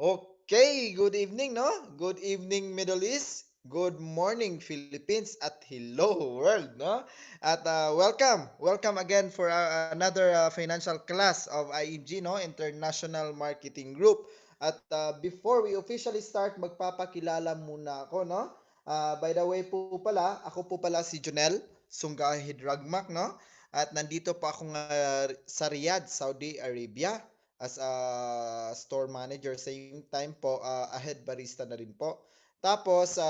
Okay, good evening, no? Good evening, Middle East. Good morning, Philippines. At hello, world, no? At welcome again for another financial class of IMG, no? International Marketing Group. At before we officially start, magpapakilala muna ako, no? By the way po pala, ako po pala si Jonel Sungahid Ragmak, no? At nandito po ako sa Riyadh, Saudi Arabia as a store manager. Same time po, a head barista na rin po. Tapos,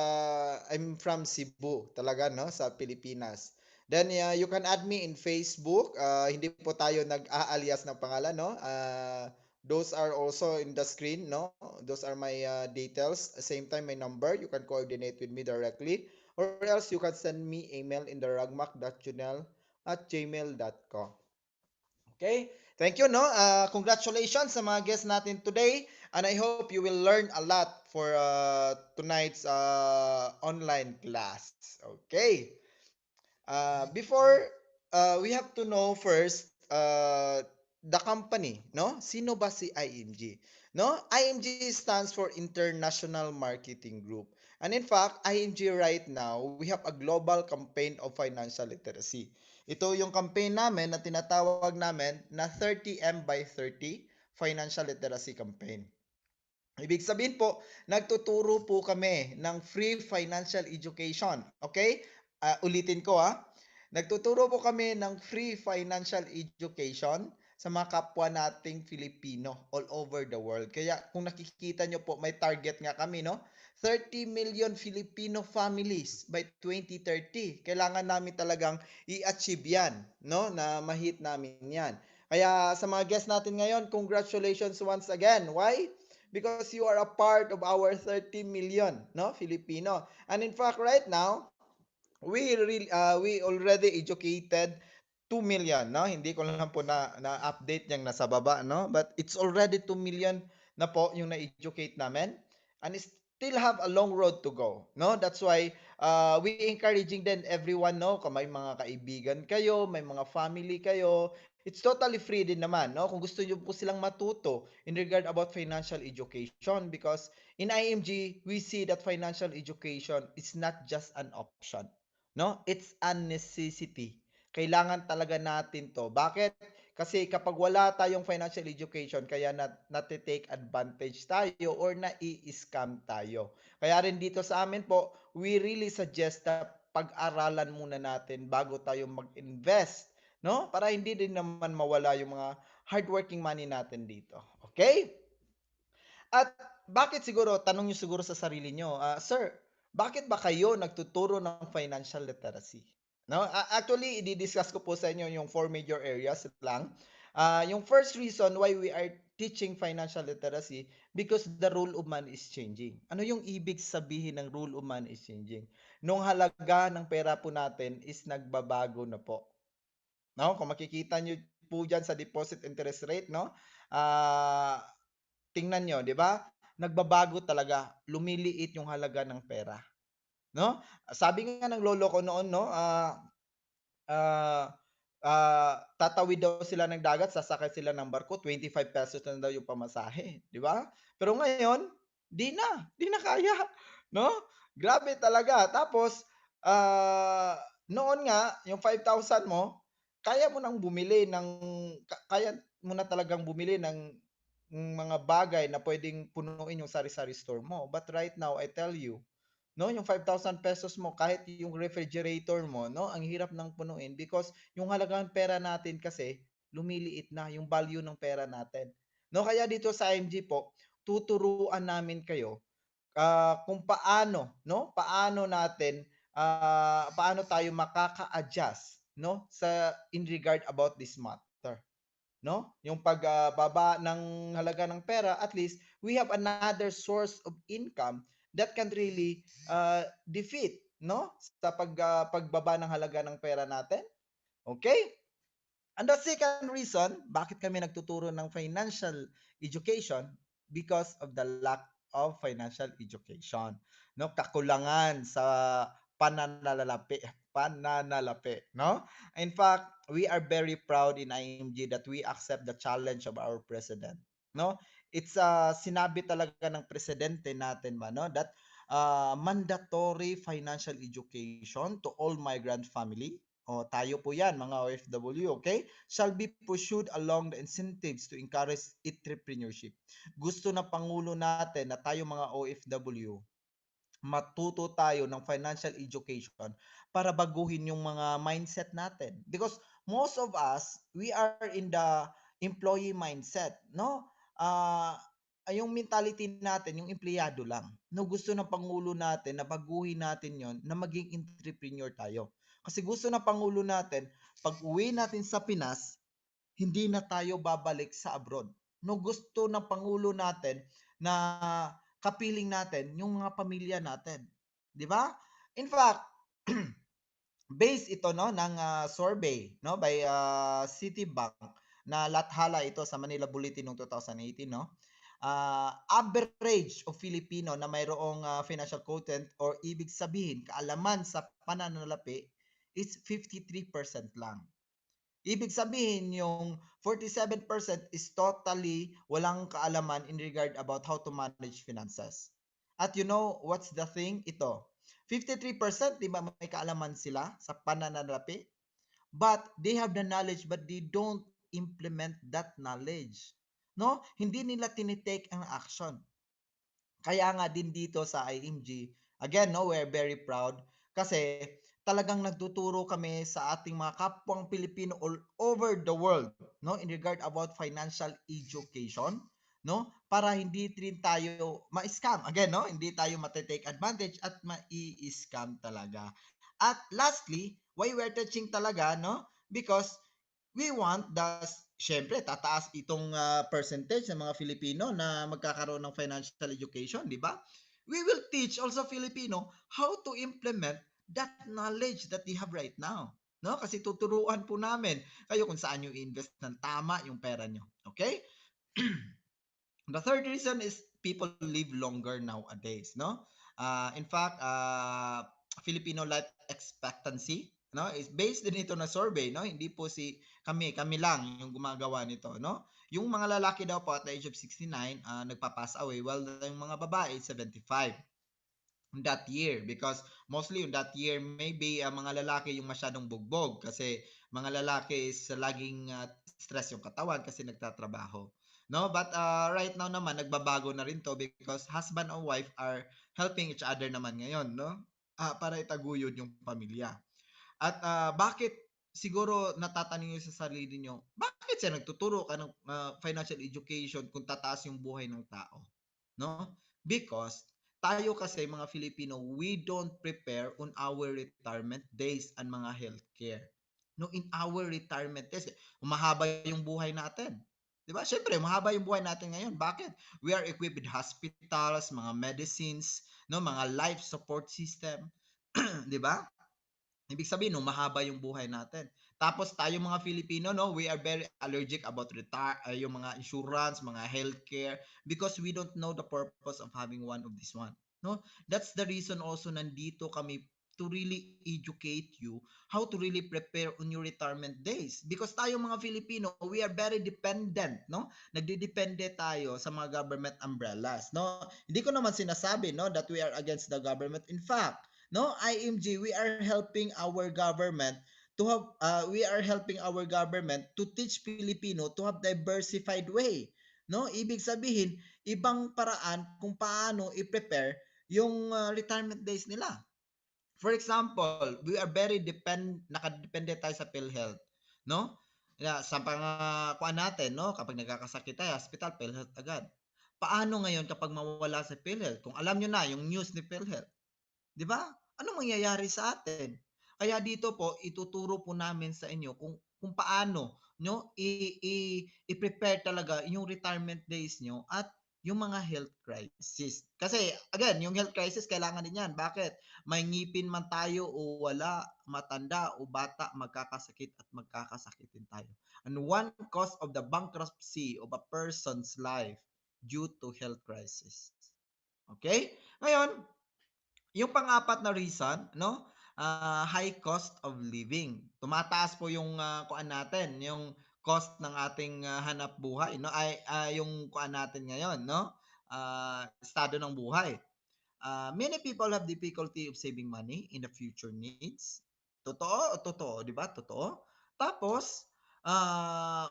I'm from Cebu talaga, no? Sa Pilipinas. Then, you can add me in Facebook. Hindi po tayo nag-aalias ng pangalan, no? Those are also in the screen, no? Those are my details. Same time, my number. You can coordinate with me directly. Or else, you can send me email in the ragmak.junel@gmail.com. Okay? Thank you, no? Congratulations sa mga guests natin today. And I hope you will learn a lot for tonight's online class. Okay? Before, we have to know first the company, no? Sino ba si IMG? No? IMG stands for International Marketing Group. And in fact, IMG right now, we have a global campaign of financial literacy. Ito yung campaign namin na tinatawag namin na 30M by 30 Financial Literacy Campaign. Ibig sabihin po, nagtuturo po kami ng free financial education. Okay? Ulitin ko ha. Nagtuturo po kami ng free financial education sa mga kapwa nating Filipino all over the world. Kaya kung nakikita nyo po, may target nga kami, no? 30 million Filipino families by 2030. Kailangan namin talagang i-achieve yan, no? Na ma-hit namin yan. Kaya sa mga guests natin ngayon, congratulations once again. Why? Because you are a part of our 30 million, no, Filipino. And in fact, right now, we already educated 2 million, no? Hindi ko lang po na-update yung nasa baba, no? But it's already 2 million na po yung na-educate namin. And still have a long road to go, no? That's why we encouraging then everyone, no? Kung may mga kaibigan kayo, may mga family kayo, it's totally free din naman, no? Kung gusto niyo po silang matuto in regard about financial education, because in IMG, we see that financial education is not just an option, no? It's a necessity. Kailangan talaga natin 'to. Bakit? Kasi kapag wala tayong financial education, kaya nate-take advantage tayo or nai-scam tayo. Kaya rin dito sa amin po, we really suggest na pag-aralan muna natin bago tayo mag-invest, no? Para hindi din naman mawala yung mga hardworking money natin dito. Okay? At bakit siguro, tanong nyo siguro sa sarili nyo, Sir, bakit ba kayo nagtuturo ng financial literacy? No? Actually, i-discuss ko po sa inyo yung four major areas lang. Yung first reason why we are teaching financial literacy, because the rule of money is changing. Ano yung ibig sabihin ng rule of money is changing? Nung halaga ng pera po natin is nagbabago na po. No? Kung makikita nyo po dyan sa deposit interest rate, no? Ah, tingnan nyo, di ba? Nagbabago talaga, lumiliit yung halaga ng pera, no? Sabi nga ng lolo ko noon, no, ah, tatawid daw sila ng dagat, sasakay sila ng barko, 25 pesos na daw yung pamasahe, di ba? Pero ngayon, di na kaya, no? Grabe talaga. Tapos, noon nga, yung 5,000 mo, kaya mo nang bumili ng, kaya mo na talagang bumili ng mga bagay na pwedeng punuin yung sari-sari store mo. But right now, I tell you, no, yung 5,000 pesos mo, kahit yung refrigerator mo, no, ang hirap nang punuin because yung halagang pera natin kasi lumiliit na yung value ng pera natin. No, kaya dito sa IMG po, tuturuan namin kayo kung paano, no, paano tayo makaka-adjust, no, sa in regard about this matter, no? Yung pagbaba ng halaga ng pera, at least we have another source of income that can really defeat, no? Sa pagbaba ng halaga ng pera natin. Okay? And the second reason, bakit kami nagtuturo ng financial education? Because of the lack of financial education. No? Kakulangan sa pananalapi, no? In fact, we are very proud in IMG that we accept the challenge of our president, no? It's sinabi talaga ng presidente natin ba, no, that mandatory financial education to all migrant family. O tayo po yan, mga OFW, okay? Shall be pursued along the incentives to encourage entrepreneurship. Gusto ng Pangulo natin na tayo mga OFW, matuto tayo ng financial education para baguhin yung mga mindset natin. Because most of us, we are in the employee mindset, no? Ah, yung mentality natin, yung empleyado lang. No, gusto ng Pangulo natin na baguhin natin yon na maging entrepreneur tayo. Kasi gusto ng Pangulo natin, pag uwi natin sa Pinas, hindi na tayo babalik sa abroad. No, gusto ng Pangulo natin na kapiling natin yung mga pamilya natin. 'Di ba? In fact, base ito no ng survey no by Citibank na lathala ito sa Manila Bulletin noong 2018 no. Average of Filipino na mayroong financial quotient or ibig sabihin kaalaman sa pananalapi is 53% lang. Ibig sabihin yung 47% is totally walang kaalaman in regard about how to manage finances. At you know what's the thing? Ito. 53% di ba may kaalaman sila sa pananalapi? But they have the knowledge but they don't implement that knowledge. No? Hindi nila tinitake ang action. Kaya nga din dito sa IMG, again, no, we're very proud kasi talagang nagtuturo kami sa ating mga kapwang Pilipino all over the world, no, in regard about financial education, no, para hindi rin tayo ma-scam. Again, no, hindi tayo matitake advantage at ma-i-scam talaga. At lastly, why we're touching talaga, no, because we want syempre tataas itong percentage ng mga Filipino na magkakaroon ng financial education, di ba? We will teach also Filipino how to implement that knowledge that they have right now. No? Kasi tuturuan po namin kayo kung saan nyo invest ng tama yung pera nyo. Okay? The third reason is people live longer nowadays, no? In fact, Filipino life expectancy, no, is based din ito na survey, no? Hindi po kami lang yung gumagawa nito, no? Yung mga lalaki daw po at the age of 69, nagpa-pass away, while yung mga babae 75 on that year because mostly on that year maybe mga lalaki yung masyadong bugbog kasi mga lalaki is laging stress yung katawan kasi nagtatrabaho, no, but right now naman nagbabago na rin to because husband and wife are helping each other naman ngayon, no, para itaguyod yung pamilya. At bakit siguro natatanong niyo sa sarili niyo, bakit siya nagtuturo ka ng financial education kung tataas yung buhay ng tao? No? Because tayo kasi mga Filipino, we don't prepare on our retirement days and mga healthcare. No, in our retirement days, umahaba yung buhay natin. 'Di ba? Syempre, mahaba yung buhay natin ngayon. Bakit? We are equipped with hospitals, mga medicines, no, mga life support system, 'di ba? Ibig sabihin, no, mahaba yung buhay natin. Tapos tayo mga Filipino, no, we are very allergic about yung mga insurance, mga healthcare, because we don't know the purpose of having one of this one. No, that's the reason also nandito kami to really educate you how to really prepare on your retirement days. Because tayo mga Filipino, we are very dependent, no? Nagdidepende tayo sa mga government umbrellas, no? Hindi ko naman sinasabi, no, that we are against the government. In fact, no, IMG, we are helping our government to have we are helping our government to teach Filipino to have diversified way, no, ibig sabihin ibang paraan kung paano i-prepare yung retirement days nila. For example, we are very nakadepende tayo sa PhilHealth, no, sa kuan natin, no, kapag nagkakasakit tayo hospital PhilHealth agad. Paano ngayon kapag mawala sa PhilHealth, kung alam nyo na yung news ni PhilHealth, 'di ba? Anong mangyayari sa atin? Kaya dito po ituturo po namin sa inyo kung paano nyo i-prepare talaga yung retirement days nyo at yung mga health crisis. Kasi again, yung health crisis kailangan din yan. Bakit? May ngipin man tayo o wala, matanda o bata, magkakasakit at magkakasakit din tayo. And one cause of the bankruptcy of a person's life due to health crisis. Okay? Ngayon, yung pang-apat na reason, no? High cost of living. Tumataas po yung kuan natin, yung cost ng ating hanap buhay, no? Yung kuan natin ngayon, no? Estado ng buhay. Many people have difficulty of saving money in the future needs. Totoo, di ba? Totoo. Tapos, ah,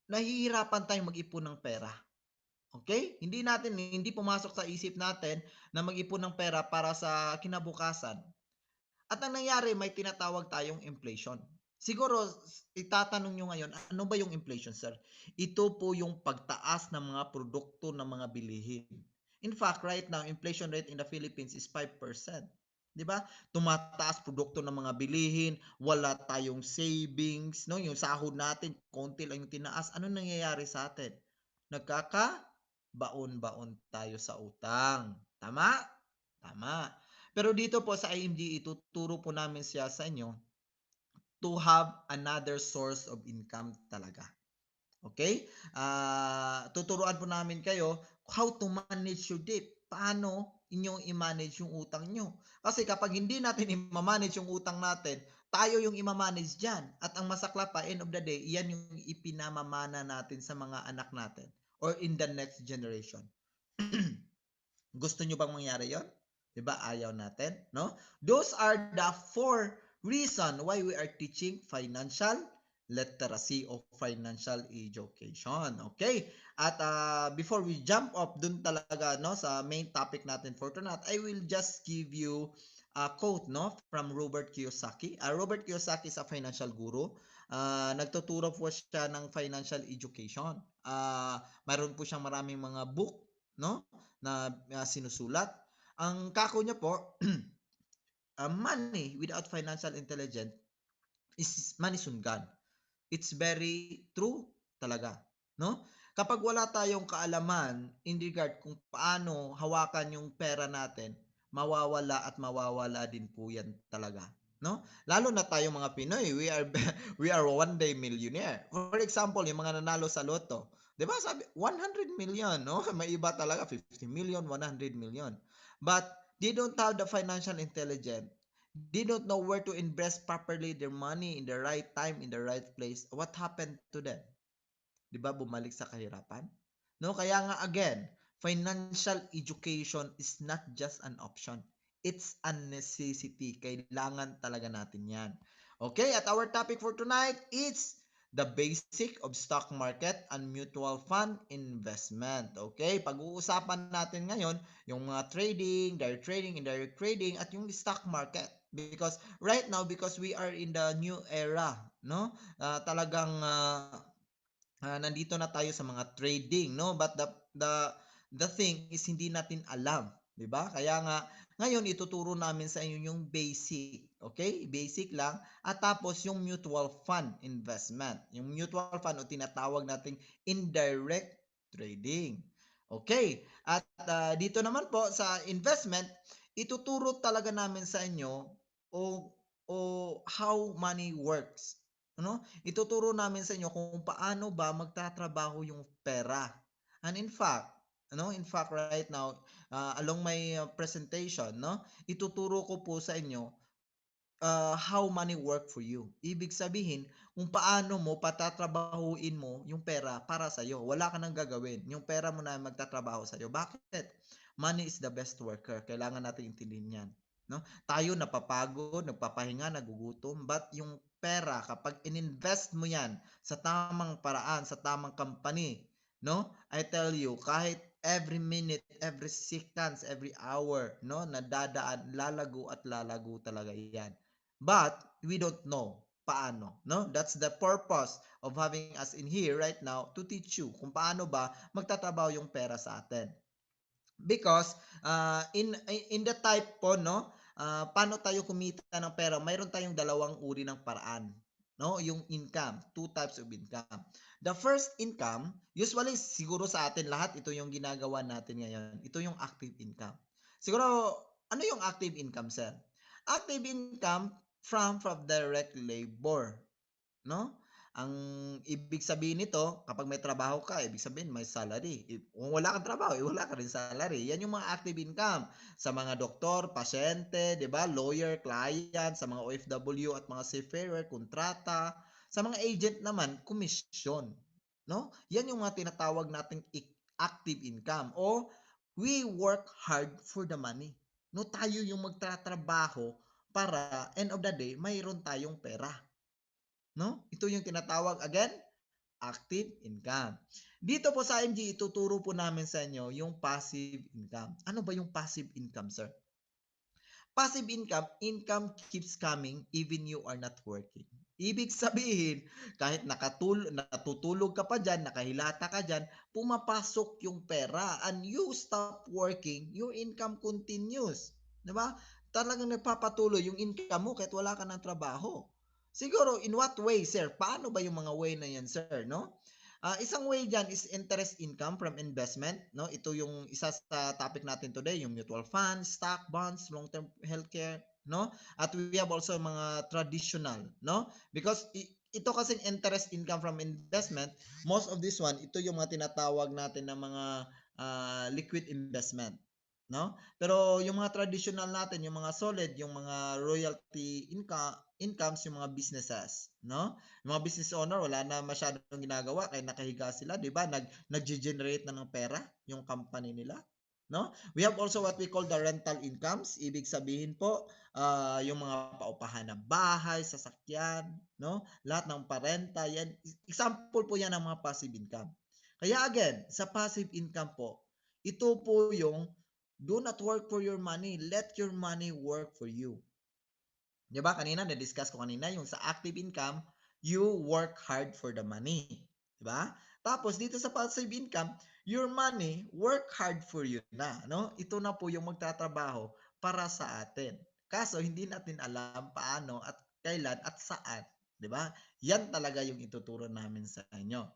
nahihirapan tayong mag-ipon ng pera. Okay? Hindi pumasok sa isip natin na mag-ipon ng pera para sa kinabukasan. At ang nangyari, may tinatawag tayong inflation. Siguro, itatanong nyo ngayon, ano ba yung inflation, sir? Ito po yung pagtaas ng mga produkto ng mga bilihin. In fact, right now, inflation rate in the Philippines is 5%. Di ba? Tumataas produkto ng mga bilihin, wala tayong savings, no? Yung sahod natin, konti lang yung tinaas. Ano nangyayari sa atin? Baon-baon tayo sa utang. Tama? Tama. Pero dito po sa IMG, ituturo po namin siya sa inyo to have another source of income talaga. Okay? Tuturuan po namin kayo how to manage your debt. Paano inyong i-manage yung utang nyo. Kasi kapag hindi natin i-manage yung utang natin, tayo yung i-manage dyan. At ang masakla pa, end of the day, yan yung ipinamamana natin sa mga anak natin or in the next generation. Gusto nyo bang mangyari yon? Diba? Ayaw natin, no? Those are the 4 reason why we are teaching financial literacy or financial education. Okay? At before we jump off dun talaga, no, sa main topic natin for tonight, I will just give you a quote, no, from Robert Kiyosaki. Robert Kiyosaki is a financial guru. Nagtuturo po siya ng financial education. Mayroon po siyang maraming mga book, no, na sinusulat. Ang kako niya po, money without financial intelligence is money sunggan. It's very true talaga, no? Kapag wala tayong kaalaman in regard kung paano hawakan yung pera natin, mawawala din po yan talaga, no? Lalo na tayong mga Pinoy, we are one day millionaire. For example, yung mga nanalo sa loto, 'di ba? Sabi 100 million, no? May iba talaga 50 million, 100 million. But they don't have the financial intelligence. They don't know where to invest properly their money in the right time, in the right place. What happened to them? 'Di ba bumalik sa kahirapan? No, kaya nga again, financial education is not just an option. It's a necessity. Kailangan talaga natin 'yan. Okay, at our topic for tonight is the basic of stock market and mutual fund investment. Okay, pag-uusapan natin ngayon yung mga trading, direct trading, indirect trading at yung stock market. Because right now, because we are in the new era, no? Talagang nandito na tayo sa mga trading, no? But the thing is hindi natin alam, 'di ba? Kaya nga ngayon ituturo namin sa inyo yung basic, okay? Basic lang at tapos yung mutual fund investment. Yung mutual fund o tinatawag nating indirect trading. Okay? At dito naman po sa investment, ituturo talaga namin sa inyo o o how money works. Ano? Ituturo namin sa inyo kung paano ba magtatrabaho yung pera. And in fact right now, along my presentation, no, ituturo ko po sa inyo how money work for you. Ibig sabihin, kung paano mo patatrabahuin mo yung pera para sa iyo. Wala ka nang gagawin. Yung pera mo na magtatrabaho sa iyo. Bakit? Money is the best worker. Kailangan natin intindihin 'yan, no? Tayo napapagod, nagpapahinga, nagugutom, but yung pera kapag ininvest mo 'yan sa tamang paraan, sa tamang company, no? I tell you, kahit every minute, every seconds, every hour, no, nadadaan, lalago at lalago talaga 'yan. But we don't know paano, no? That's the purpose of having us in here right now to teach you kung paano ba magtatrabaho yung pera sa atin. Because in the type po, no, paano tayo kumita ng pera? Mayroon tayong dalawang uri ng paraan, no? Yung income, two types of income. The first income, usually siguro sa atin lahat ito yung ginagawa natin ngayon. Ito yung active income. Siguro ano yung active income, sir? Active income from direct labor, no? Ang ibig sabihin nito, kapag may trabaho ka, ibig sabihin may salary. Kung wala kang trabaho, wala ka rin salary. Yan yung mga active income sa mga doktor, pasyente, 'di ba? Lawyer, client, sa mga OFW at mga seafarer, kontrata, Sa mga agent naman, komisyon, no? Yan yung mga tinatawag nating active income o we work hard for the money. No, tayo yung magtatrabaho para end of the day mayroon tayong pera, no? Ito yung tinatawag again, active income. Dito po sa IMG, ituturo po namin sa inyo yung passive income. Ano ba yung passive income, sir? Passive income, income keeps coming even you are not working. Ibig sabihin, kahit natutulog ka pa dyan, nakahilata ka dyan, pumapasok yung pera and you stop working, your income continues. Diba? Talagang nagpapatuloy yung income mo kahit wala ka ng trabaho. Siguro, in what way, sir? Paano ba yung mga way na yan, sir? No? Isang way dyan is interest income from investment. No? Ito yung isa sa topic natin today, yung mutual funds, stock, bonds, long-term healthcare. No? At we have also mga traditional. No? Because ito kasing interest income from investment, most of this one, ito yung mga tinatawag natin ng mga liquid investment. No? Pero yung mga traditional natin, yung mga solid, yung mga royalty incomes, yung mga businesses, no? Yung mga business owner, wala na masyadong ginagawa kaya nakahiga sila, 'di ba? Nag-generate na ng pera yung company nila, no? We have also what we call the rental incomes. Ibig sabihin po, yung mga paupahan ng bahay, sasakyan, no? Lahat ng parenta, yan. Example po yan ng mga passive income. Kaya again, sa passive income po, ito po yung do not work for your money, let your money work for you. 'Di ba kanina na-discuss ko kanina yung sa active income, you work hard for the money, 'di ba? Tapos dito sa passive income, your money work hard for you na, no? Ito na po yung magtatrabaho para sa atin. Kaso hindi natin alam paano at kailan at saan, 'di ba? Yan talaga yung ituturo namin sa inyo.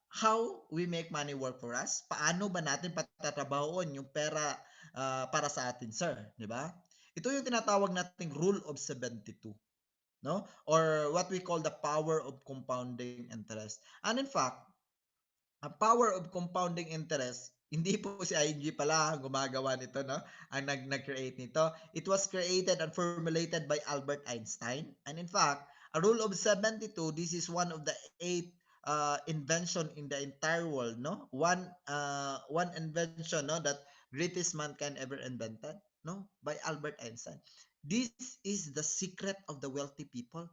How we make money work for us? Paano ba natin patatrabahoon yung pera para sa atin, sir, 'di ba? Ito yung tinatawag nating rule of 72, no? Or what we call the power of compounding interest. And in fact, ang power of compounding interest, hindi po si ING pala ang gumagawa nito, no? Ang nag-create nito. It was created and formulated by Albert Einstein. And in fact, a rule of 72, this is one of the 8 invention in the entire world, no? One invention, no, that greatest mankind ever invented, no? By Albert Einstein. This is the secret of the wealthy people.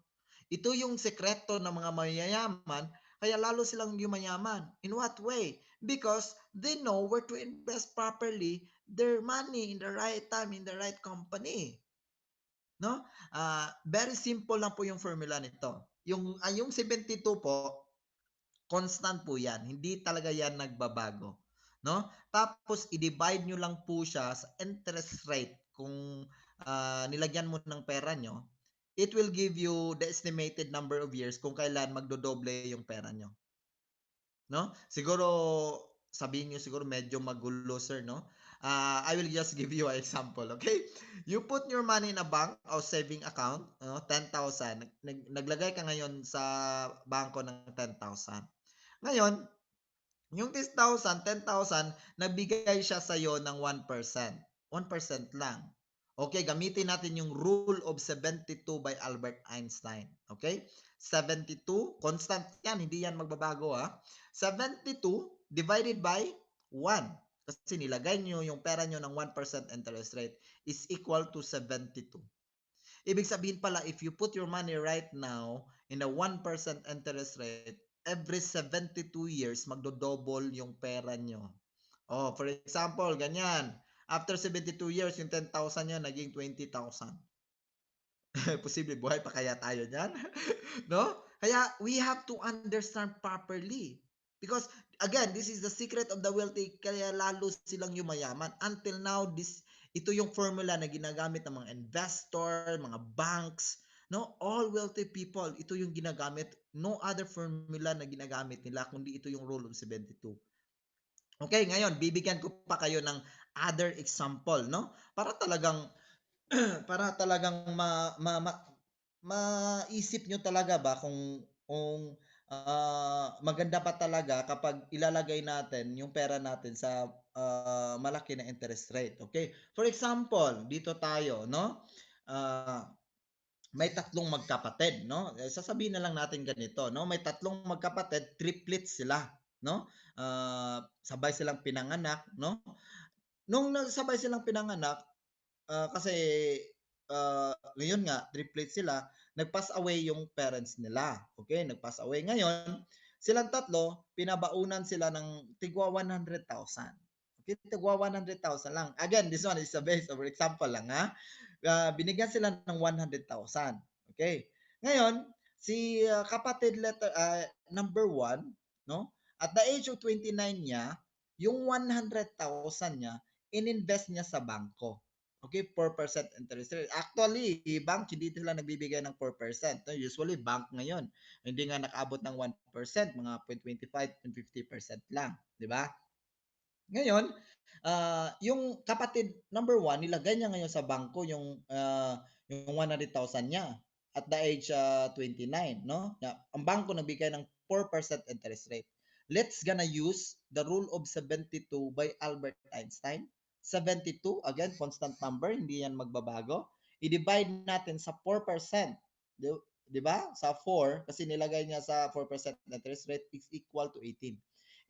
Ito yung sekreto ng mga mayayaman kaya lalo silang yumayaman. In what way? Because they know where to invest properly their money in the right time, in the right company. No? Very simple lang po yung formula nito. Yung 72 po, constant po yan. Hindi talaga yan nagbabago. No? Tapos, i-divide nyo lang po siya sa interest rate. Kung nilagyan mo ng pera nyo, it will give you the estimated number of years kung kailan magdodoble yung pera nyo. No? Siguro, sabihin nyo siguro medyo magulo, sir, no? I will just give you an example, okay? You put your money in a bank or saving account, 10,000. Naglagay ka ngayon sa bangko ng 10,000. Ngayon, yung 10,000, nabigay siya sa iyo ng 1%. 1% lang. Okay, gamitin natin yung rule of 72 by Albert Einstein. Okay? 72, constant yan, hindi yan magbabago ha. 72 divided by 1. Kasi nilagay nyo yung pera nyo ng 1% interest rate is equal to 72. Ibig sabihin pala, if you put your money right now in a 1% interest rate, every 72 years, magdo-double yung pera nyo. Oh, for example, ganyan. After 72 years, yung 10,000 nyo, naging 20,000. Posible, buhay pa kaya tayo niyan? No? Kaya, we have to understand properly. Because, again, this is the secret of the wealthy, kaya lalo silang yumayaman. Until now, ito yung formula na ginagamit ng mga investor, mga banks, no? All wealthy people, ito yung ginagamit. No other formula na ginagamit nila, kundi ito yung rule of 72. Okay, ngayon bibigyan ko pa kayo ng other example, no? Para talagang para talagang maisip nyo talaga ba kung maganda pa talaga kapag ilalagay natin yung pera natin sa malaki na interest rate. Okay? For example, dito tayo, no? Ah, may tatlong magkapatid, no? Sasabihin na lang natin ganito, no? May tatlong magkapatid, triplets sila, no? Sabay silang pinanganak, no? Nung sabay silang pinanganak, kasi ngayon nga, triplets sila, nag-pass away yung parents nila. Okay, nag-pass away. Ngayon, silang tatlo, pinabaunan sila ng tigwa 100,000. Okay, tigwa 100,000 lang. Again, this one is a base of example lang, ha? Binigyan sila ng 100,000. Okay. Ngayon, si kapatid letter number 1, no? At the age of 29 niya, yung 100,000 niya, ininvest niya sa bangko. Okay, 4% interest rate. Actually, bank hindi sila nagbibigay ng 4%. No? Usually, bank ngayon, hindi nga nakaabot ng 1%, mga 0.25, 0.50% lang. Di ba? Ngayon, yung kapatid number 1, nilagay niya ngayon sa bangko yung 100,000 niya at the age 29, no? Ang bangko nagbigay ng 4% interest rate. Let's gonna use the rule of 72 by Albert Einstein. 72, again, constant number, hindi yan magbabago. I-divide natin sa 4%. Di ba? Sa 4, kasi nilagay niya sa 4% interest rate is equal to 18.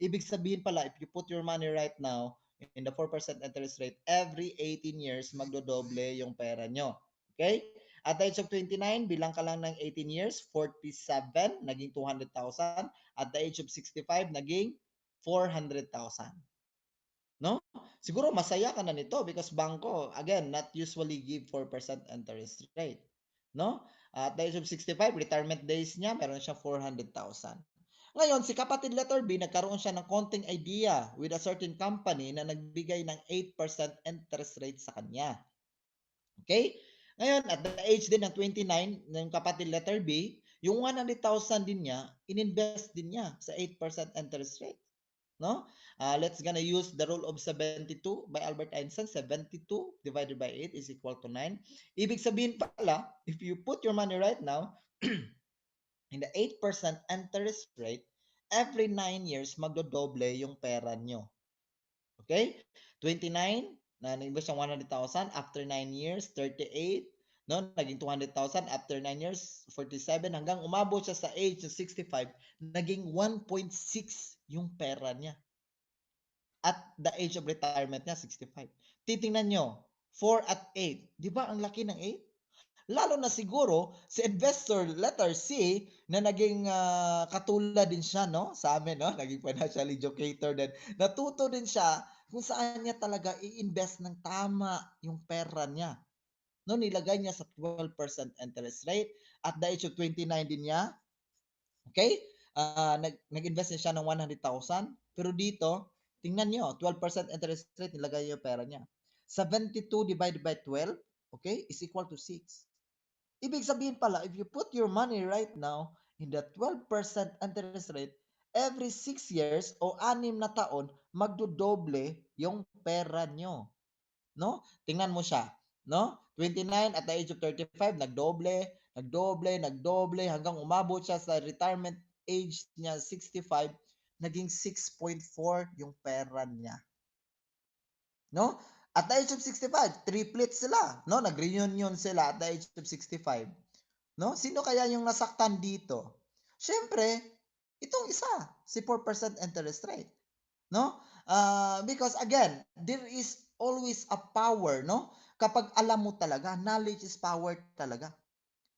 Ibig sabihin pala, if you put your money right now in the 4% interest rate, every 18 years, magdodoble yung pera nyo. Okay? At the age of 29, bilang ka lang ng 18 years, 47, naging 200,000. At the age of 65, naging 400,000. No? Siguro masaya ka na nito because bangko, again, not usually give 4% interest rate. No? At the age of 65, retirement days niya, meron siya 400,000. Ngayon, si kapatid letter B, nagkaroon siya ng konting idea with a certain company na nagbigay ng 8% interest rate sa kanya. Okay? Ngayon, at the age din ng 29, ng kapatid letter B, yung 100,000 din niya, ininvest din niya sa 8% interest rate. No? Let's gonna use the rule of 72 by Albert Einstein. 72 divided by 8 is equal to 9. Ibig sabihin pala, if you put your money right now, in the 8% interest rate, every 9 years, magdodoble yung pera nyo. Okay? 29, na nag-invest ng 100,000, after 9 years, 38, no? Naging 200,000, after 9 years, 47, hanggang umabot siya sa age of 65, naging 1.6 yung pera niya. At the age of retirement niya, 65. Titingnan nyo, 4 at 8. Di ba ang laki ng 8? Lalo na siguro si investor letter C na naging katulad din siya, no, sa amin, no, naging financial educator din. Natuto din siya kung saan niya talaga i-invest ng tama yung pera niya. No, nilagay niya sa 12% interest rate at the age of 29 din niya. Okay? Nag-invest niya siya ng 100,000. Pero dito, tingnan niyo, 12% interest rate nilagay niya yung pera niya. 72 divided by 12, okay, is equal to 6. Ibig sabihin pala, if you put your money right now in the 12% interest rate, every 6 years o 6 na taon, magdodoble yung pera nyo. No? Tingnan mo siya. No? 29 at the age of 35, nagdoble, nagdoble, nagdoble, hanggang umabot siya sa retirement age niya, 65, naging 6.4 yung pera niya. No? At the age of 65, triplets sila. No? Nag-reunion sila at the age of 65. No? Sino kaya yung nasaktan dito? Siyempre, itong isa, si 4% interest rate. No? Because again, there is always a power, no? Kapag alam mo talaga, knowledge is power talaga.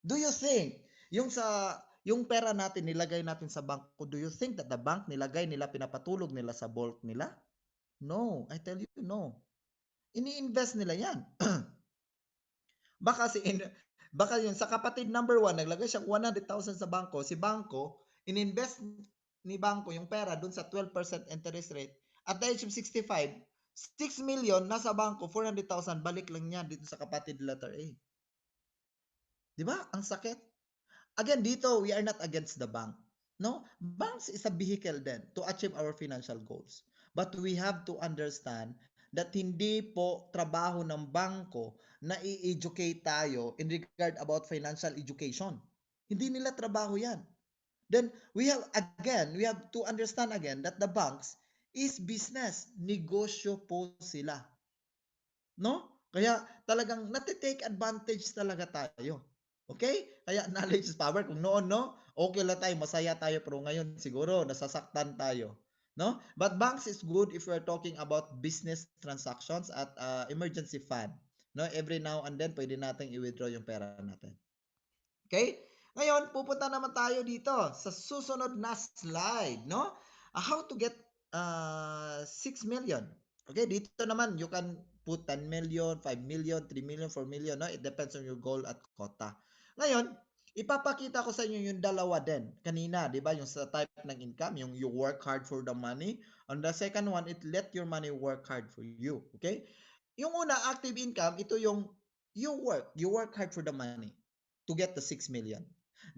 Do you think yung pera natin nilagay natin sa bangko, do you think that the bank nilagay nila, pinapatulog nila sa vault nila? No, I tell you no. Ini-invest nila 'yan. Baka baka yun sa kapatid number 1 naglagay siya 100,000 sa bangko, si bangko ininvest ni bangko yung pera dun sa 12% interest rate. At the age of 65, 6 million nasa bangko, 400,000 balik lang niya dito sa kapatid letter A. 'Di ba? Ang sakit. Again, dito we are not against the bank. No? Banks is a vehicle then to achieve our financial goals. But we have to understand that hindi po trabaho ng bangko na i-educate tayo in regard about financial education. Hindi nila trabaho yan. Then we have to understand again that the banks is business. Negosyo po sila. No? Kaya talagang nati-take advantage talaga tayo. Okay? Kaya knowledge is power. Kung noon, no, okay lang tayo, masaya tayo, pero ngayon siguro nasasaktan tayo. No? But banks is good if we're talking about business transactions at emergency fund. No? Every now and then, pwede nating i-withdraw yung pera natin. Okay? Ngayon, pupunta naman tayo dito sa susunod na slide, no? How to get 6 million. Okay, dito naman you can put 10 million, 5 million, 3 million, 4 million, no? It depends on your goal at quota. Ngayon, ipapakita ko sa inyo yung dalawa din. Kanina, 'di ba, yung sa type ng income, yung you work hard for the money. On the second one, it let your money work hard for you. Okay? Yung una, active income, ito yung you work hard for the money to get the 6 million.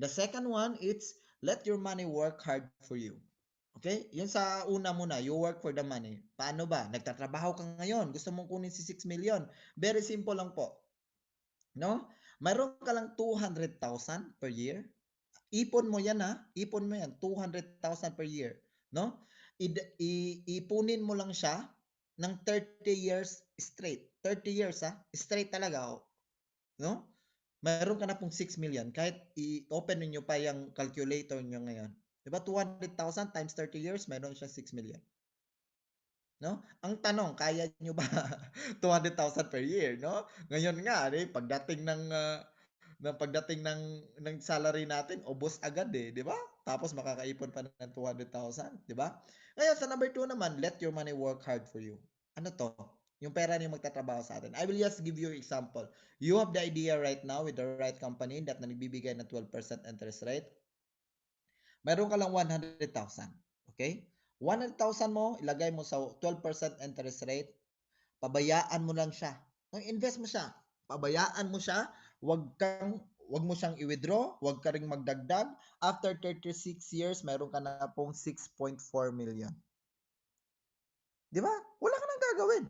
The second one, it's let your money work hard for you. Okay? Yun sa una muna, you work for the money. Paano ba? Nagtatrabaho ka ngayon, gusto mong kunin si 6 million. Very simple lang po. No? Mayroon ka lang 200,000 per year. Ipon mo yan ha. Ipon mo yan. 200,000 per year. No? Ipunin mo lang siya ng 30 years straight. 30 years ha. Straight talaga. Oh. No? Mayroon ka na pong 6 million. Kahit i-open niyo pa yung calculator niyo ngayon. Diba? 200,000 times 30 years, mayroon siya 6 million. No? Ang tanong, kaya niyo ba 200,000 per year, no? Ngayon nga, pagdating ng salary natin, ubos agad eh, 'di ba? Tapos makakaipon pa ng 200,000, 'di ba? Ngayon sa number 2 naman, let your money work hard for you. Ano to? Yung pera niyo magtatrabaho sa atin. I will just give you example. You have the idea right now with the right company that nagbibigay ng 12% interest rate. Mayroon ka lang 100,000. Okay? 100,000 mo, ilagay mo sa 12% interest rate, pabayaan mo lang siya. Invest mo siya. Pabayaan mo siya, wag mo siyang i-withdraw, wag ka ring magdagdag. After 36 years, mayroon ka na pong 6.4 million. 'Di ba? Wala ka nang gagawin.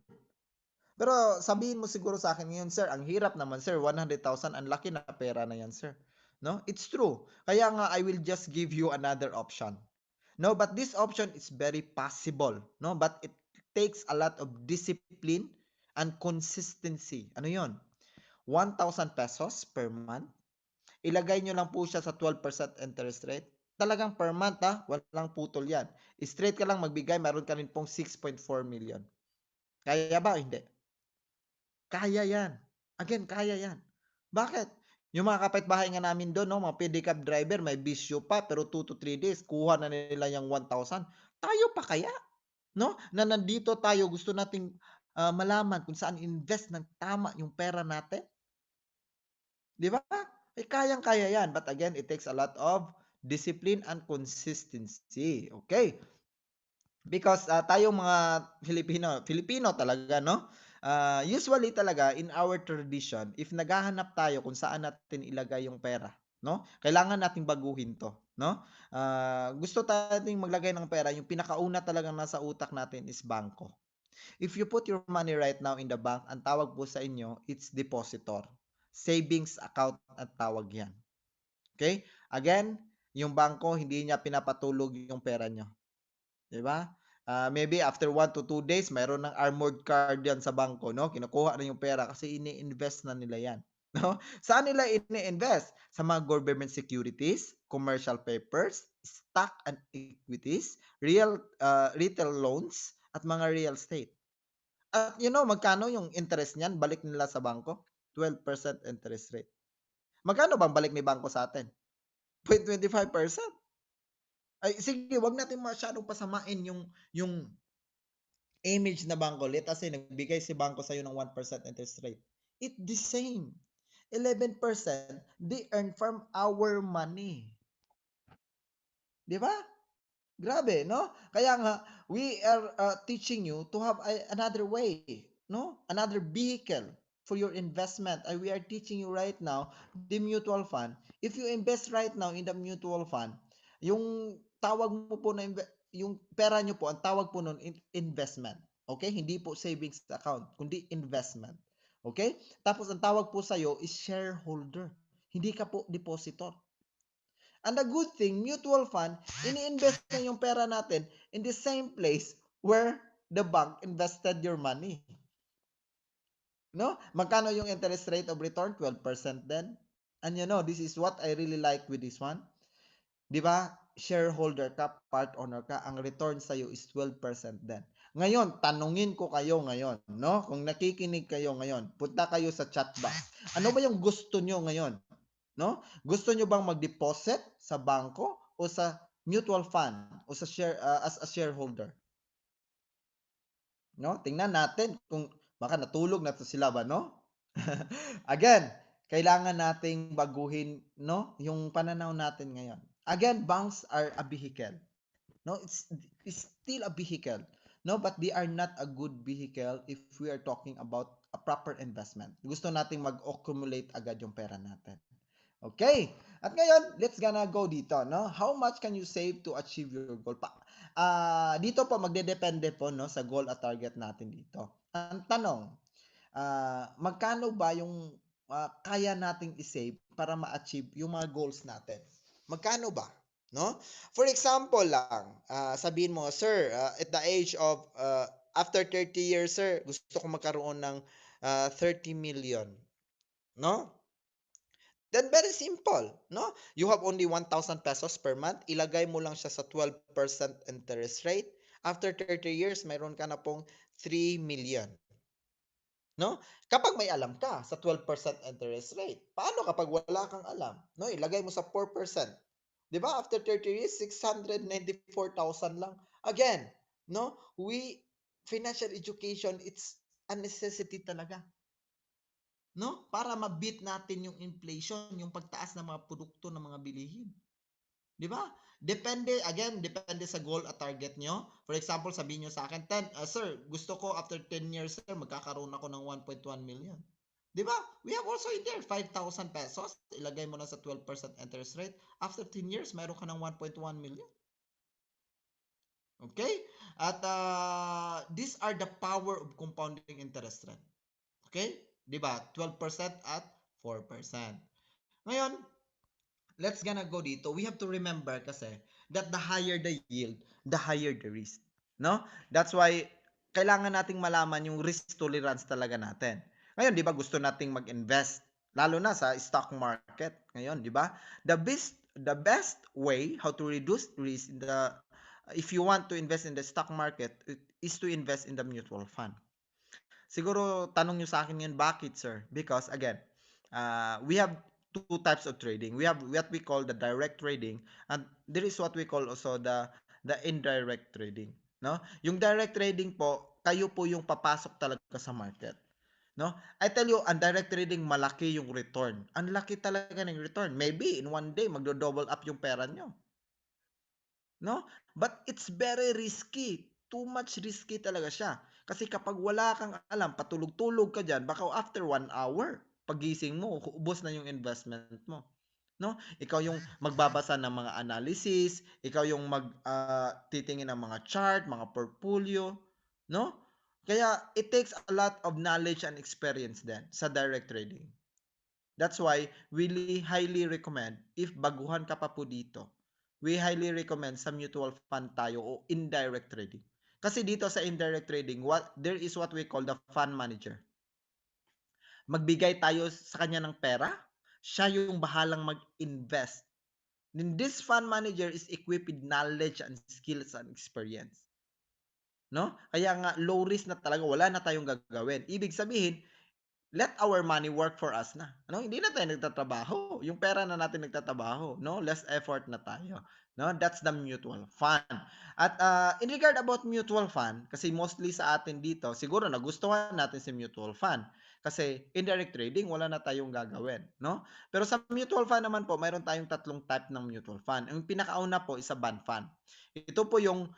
Pero sabihin mo siguro sa akin ngayon, sir, ang hirap naman, sir, 100,000, ang laki na pera na yan, sir. No? It's true. Kaya nga, I will just give you another option. No, but this option is very possible. No, but it takes a lot of discipline and consistency. Ano yon? 1,000 pesos per month. Ilagay nyo lang po siya sa 12% interest rate. Talagang per month, ha? Walang putol yan. Straight ka lang magbigay, meron ka rin pong 6.4 million. Kaya ba? Hindi. Kaya yan. Again, kaya yan. Bakit? Yung mga kapitbahay nga namin doon, no, mga pedicab driver, may bisyo pa, pero 2 to 3 days, kuha na nila yung 1,000. Tayo pa kaya? No? Na nandito tayo, gusto nating malaman kung saan invest ng tama yung pera natin. Di ba? Eh, kayang-kaya yan. But again, it takes a lot of discipline and consistency. Okay? Because tayong mga Filipino talaga, no? Usually talaga in our tradition, if naghahanap tayo kung saan natin ilagay yung pera, no? Kailangan nating baguhin 'to, no? Gusto nating maglagay ng pera, yung pinakauna talagang nasa utak natin is bangko. If you put your money right now in the bank, ang tawag po sa inyo, it's depositor. Savings account ang tawag 'yan. Okay? Again, yung bangko hindi niya pinapatulog yung pera niyo. 'Di ba? Maybe after 1 to 2 days, mayroon ng armored car diyan sa bangko, no? Kinukuha na yung pera kasi ini-invest na nila 'yan, no? Saan nila ini-invest? Sa mga government securities, commercial papers, stock and equities, retail loans, at mga real estate. At magkano yung interest niyan balik nila sa bangko? 12% interest rate. Magkano bang balik ni bangko sa atin? 0.25%. Ay sige, 'wag natin masyadong pasamain yung image na bangko. Let us say nagbigay si bangko sa'yo ng 1% interest rate. It the same. 11% they earn from our money. 'Di ba? Grabe, no? Kaya nga, we are teaching you to have another way, no? Another vehicle for your investment. And we are teaching you right now the mutual fund. If you invest right now in the mutual fund, yung tawag mo po na yung pera nyo po, ang tawag po nun investment. Okay? Hindi po savings account, kundi investment. Okay? Tapos ang tawag po sa'yo is shareholder. Hindi ka po depositor. And the good thing, mutual fund, ini-invest na yung pera natin in the same place where the bank invested your money. No? Magkano yung interest rate of return? 12% din. And this is what I really like with this one. 'Di ba? Shareholder ka, part owner ka, ang return sa is 12% din. Ngayon, tanungin ko kayo ngayon, no? Kung nakikinig kayo ngayon, punta kayo sa chat box. Ano ba yung gusto nyo ngayon? No? Gusto nyo bang mag-deposit sa bangko o sa mutual fund o sa as a shareholder? No? Tingnan natin kung baka natulog na to sila ba, no? Again, kailangan nating baguhin, no, yung pananaw natin ngayon. Again, banks are a vehicle. No, it's still a vehicle. No, but they are not a good vehicle if we are talking about a proper investment. Gusto nating mag-accumulate agad yung pera natin. Okay. At ngayon, let's gonna go dito, no? How much can you save to achieve your goal? Dito po magdedepende po, no, sa goal at target natin dito. Ang tanong, magkano ba yung kaya nating i-save para ma-achieve yung mga goals natin? Magkano ba? No? For example lang, sabihin mo, sir, at the age of, after 30 years, sir, gusto ko magkaroon ng 30 million. No? Then very simple, no? You have only 1,000 pesos per month, ilagay mo lang siya sa 12% interest rate. After 30 years, mayroon ka na pong 3 million. No? Kapag may alam ka sa 12% interest rate, paano kapag wala kang alam? No, ilagay mo sa 4%. 'Di ba? After 30 years, 694,000 lang. Again, no? Financial education, it's a necessity talaga. No? Para ma-beat natin yung inflation, yung pagtaas ng mga produkto ng mga bilihin. 'Di ba? Depende sa goal at target nyo. For example, sabihin nyo sa akin, sir, gusto ko after 10 years, sir, magkakaroon ako ng 1.1 million. 'Di ba? We have also in there 5,000 pesos. Ilagay mo na sa 12% interest rate. After 10 years, mayroon ka ng 1.1 million. Okay? At these are the power of compounding interest rate. Okay? 'Di ba? 12% at 4%. Ngayon, let's gonna go dito. We have to remember kasi that the higher the yield, the higher the risk. No? That's why kailangan nating malaman yung risk tolerance talaga natin. Ngayon, 'di ba, gusto nating mag-invest lalo na sa stock market ngayon, 'di ba? The best way how to reduce risk in the if you want to invest in the stock market is to invest in the mutual fund. Siguro tanong nyo sa akin ngayon, bakit sir? Because again, we have two types of trading. We have what we call the direct trading, and there is what we call also the indirect trading. No? Yung direct trading po, kayo po yung papasok talaga sa market. No? I tell you, ang direct trading, malaki yung return. Ang laki talaga ng return. Maybe in one day, magdo-double up yung pera nyo. No? But it's very risky. Too much risky talaga siya. Kasi kapag wala kang alam, patulog-tulog ka dyan, baka after 1 hour, pagising mo, ubos na yung investment mo. No? Ikaw yung magbabasa ng mga analysis, ikaw yung titingin ng mga chart, mga portfolio, no? Kaya it takes a lot of knowledge and experience then sa direct trading. That's why we highly recommend, if baguhan ka pa po dito, we highly recommend sa mutual fund tayo o indirect trading. Kasi dito sa indirect trading, there is what we call the fund manager. Magbigay tayo sa kanya ng pera, siya yung bahalang mag-invest. Then this fund manager is equipped with knowledge and skills and experience. No? Kaya nga low risk na talaga, wala na tayong gagawin. Ibig sabihin, let our money work for us na. Ano? Hindi na tayo nagtatrabaho. Yung pera na natin nagtatrabaho, no? Less effort na tayo. No? That's the mutual fund. At in regard about mutual fund, kasi mostly sa atin dito, siguro nagustuhan natin si mutual fund. Kasi indirect trading, wala na tayong gagawin, no? Pero sa mutual fund naman po, mayroon tayong tatlong type ng mutual fund. Yung pinakauna po is a bond fund. Ito po yung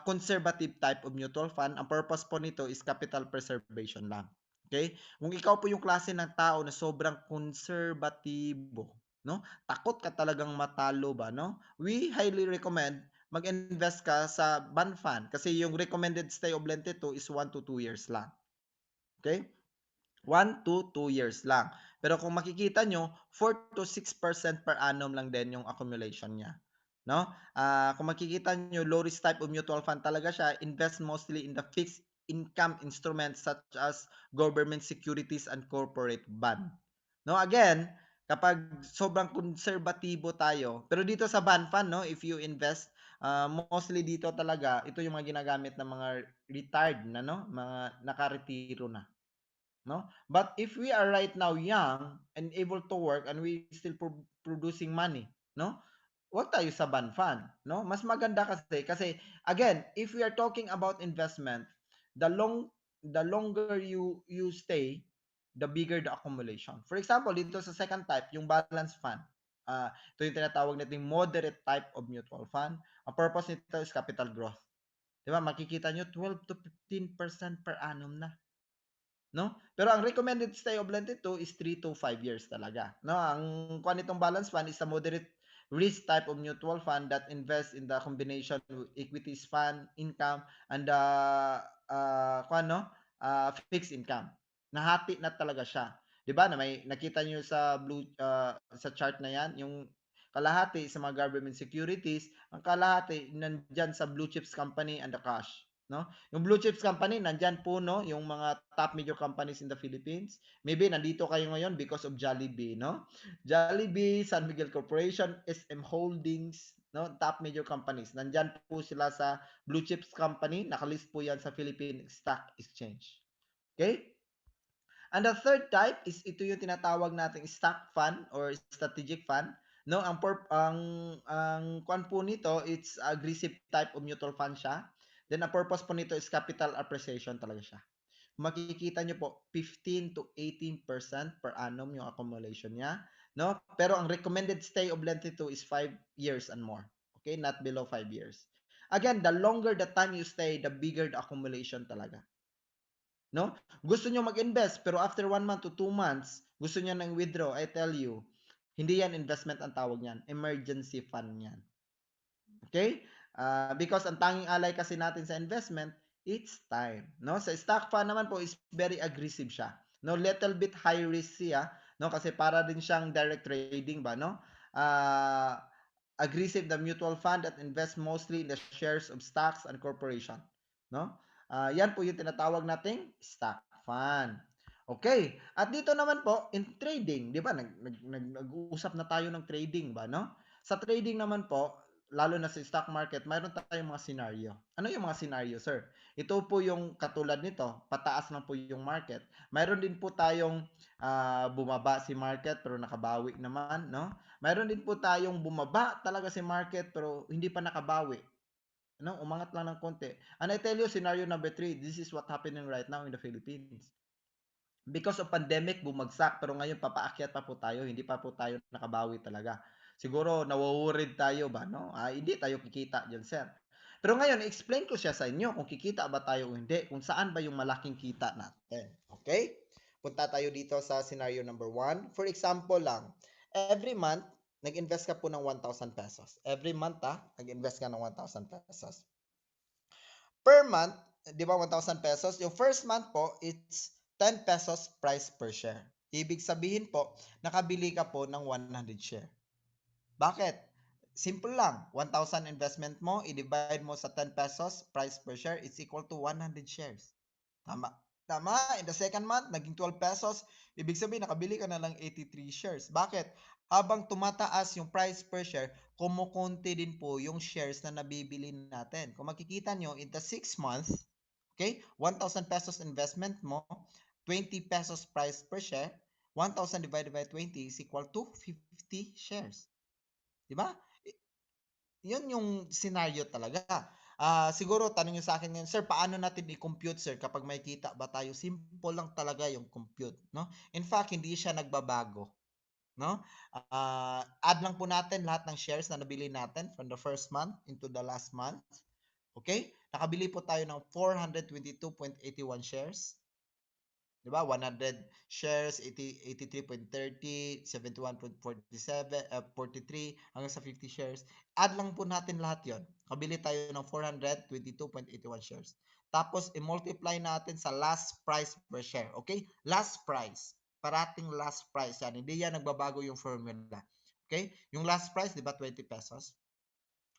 conservative type of mutual fund. Ang purpose po nito is capital preservation lang. Okay? Kung ikaw po yung klase ng tao na sobrang konserbatibo, no? Takot ka talagang matalo ba, no? We highly recommend mag-invest ka sa bond fund kasi yung recommended stay of Lente 2 is 1 to 2 years lang. Okay? 1 to 2 years lang. Pero kung makikita nyo, 4 to 6% per annum lang din yung accumulation niya. No? Kung makikita nyo, low risk type of mutual fund talaga siya, invest mostly in the fixed income instruments such as government securities and corporate bond. No, again, Kapag sobrang konserbatibo tayo, pero dito sa bond fund 'no, if you invest, mostly dito talaga ito yung mga ginagamit ng mga retired na 'no, mga nakaretiro na, 'no? But if we are right now young and able to work and we still producing money, 'no? Wag tayo sa bond fund, 'no? Mas maganda kasi again, if we are talking about investment, the long the longer you stay, the bigger the accumulation. For example, dito sa second type, yung balance fund. Ito yung tinatawag nating moderate type of mutual fund. Ang purpose nito is capital growth. 'Di ba? Makikita nyo 12 to 15% per annum na. No? Pero ang recommended stay of Lentito is 3 to 5 years talaga. No? Ang kuha nitong balance fund is a moderate risk type of mutual fund that invests in the combination of equities fund, income, and kuha no? Fixed income. Nahati na talaga siya. 'Di ba? Na may nakita niyo sa blue sa chart na 'yan, yung kalahati sa mga government securities, ang kalahati nandiyan sa blue chips company and the cash, no? Yung blue chips company, nandyan po, no? Yung mga top major companies in the Philippines. Maybe nandito kayo ngayon because of Jollibee, no? Jollibee, San Miguel Corporation, SM Holdings, no? Top major companies. Nandyan po sila sa blue chips company. Nakalist po yan sa Philippine Stock Exchange. Okay? And the third type is ito yung tinatawag nating stock fund or strategic fund. No, ang kwan po nito, it's aggressive type of mutual fund siya. Then ang purpose po nito is capital appreciation talaga siya. Makikita nyo po 15 to 18% per annum yung accumulation niya, no? Pero ang recommended stay of Lentito is 5 years and more. Okay, not below 5 years. Again, the longer the time you stay, the bigger the accumulation talaga. No? Gusto nyo mag-invest, pero after 1 month to 2 months, gusto nyo nang withdraw, I tell you, hindi yan investment ang tawag niyan. Emergency fund yan. Okay? Because ang tanging alay kasi natin sa investment, it's time. No? Sa stock fund naman po is very aggressive siya. No, little bit high risk siya, no? Kasi para din siyang direct trading ba, no? Aggressive the mutual fund that invests mostly in the shares of stocks and corporation, no? Yan po yung tinatawag nating stock fund. Okay. At dito naman po in trading, 'di ba? Nag-uusap na tayo ng trading ba, no? Sa trading naman po, lalo na sa stock market, mayroon tayong mga scenario. Ano yung mga scenario, sir? Ito po yung katulad nito, pataas lang po yung market. Mayroon din po tayong bumaba si market pero nakabawi naman, no? Mayroon din po tayong bumaba talaga si market pero hindi pa nakabawi. No? Umangat lang ng konti. And I tell you, scenario number 3, this is what happening right now in the Philippines. Because of pandemic, bumagsak. Pero ngayon, papaakyat pa po tayo. Hindi pa po tayo nakabawi talaga. Siguro, nawaworried tayo ba, no? Hindi tayo kikita dyan, sir. Pero ngayon, explain ko siya sa inyo kung kikita ba tayo o hindi. Kung saan ba yung malaking kita natin. Okay? Punta tayo dito sa scenario number 1. For example lang, every month, nag-invest ka po ng 1,000 pesos. Every month, nag-invest ka ng 1,000 pesos. Per month, di ba 1,000 pesos? Yung first month po, it's 10 pesos price per share. Ibig sabihin po, nakabili ka po ng 100 share. Bakit? Simple lang. 1,000 investment mo, i-divide mo sa 10 pesos price per share, it's equal to 100 shares. Tama. Tama. In the second month, naging 12 pesos. Ibig sabihin, nakabili ka na lang 83 shares. Bakit? Habang tumataas yung price per share, kumukunti din po yung shares na nabibili natin. Kung makikita nyo, in the 6 month, okay, 1,000 pesos investment mo, 20 pesos price per share, 1,000 divided by 20 is equal to 50 shares. Diba? Yun yung scenario talaga. Siguro tanong niyo sa akin ngayon, sir, paano natin i-compute, sir, kapag may kita ba tayo? Simple lang talaga yung compute, no? In fact, hindi siya nagbabago, no? Add lang po natin lahat ng shares na nabili natin from the first month into the last month. Okay? Nakabili po tayo ng 422.81 shares. Diba? 100 shares, 83.30, 71.47, 43, hanggang sa 50 shares. Add lang po natin lahat yon. Kabili tayo ng 422.81 shares. Tapos, i-multiply natin sa last price per share. Okay? Last price. Parating last price yan. Hindi yan nagbabago yung formula. Okay? Yung last price, di ba, 20 pesos?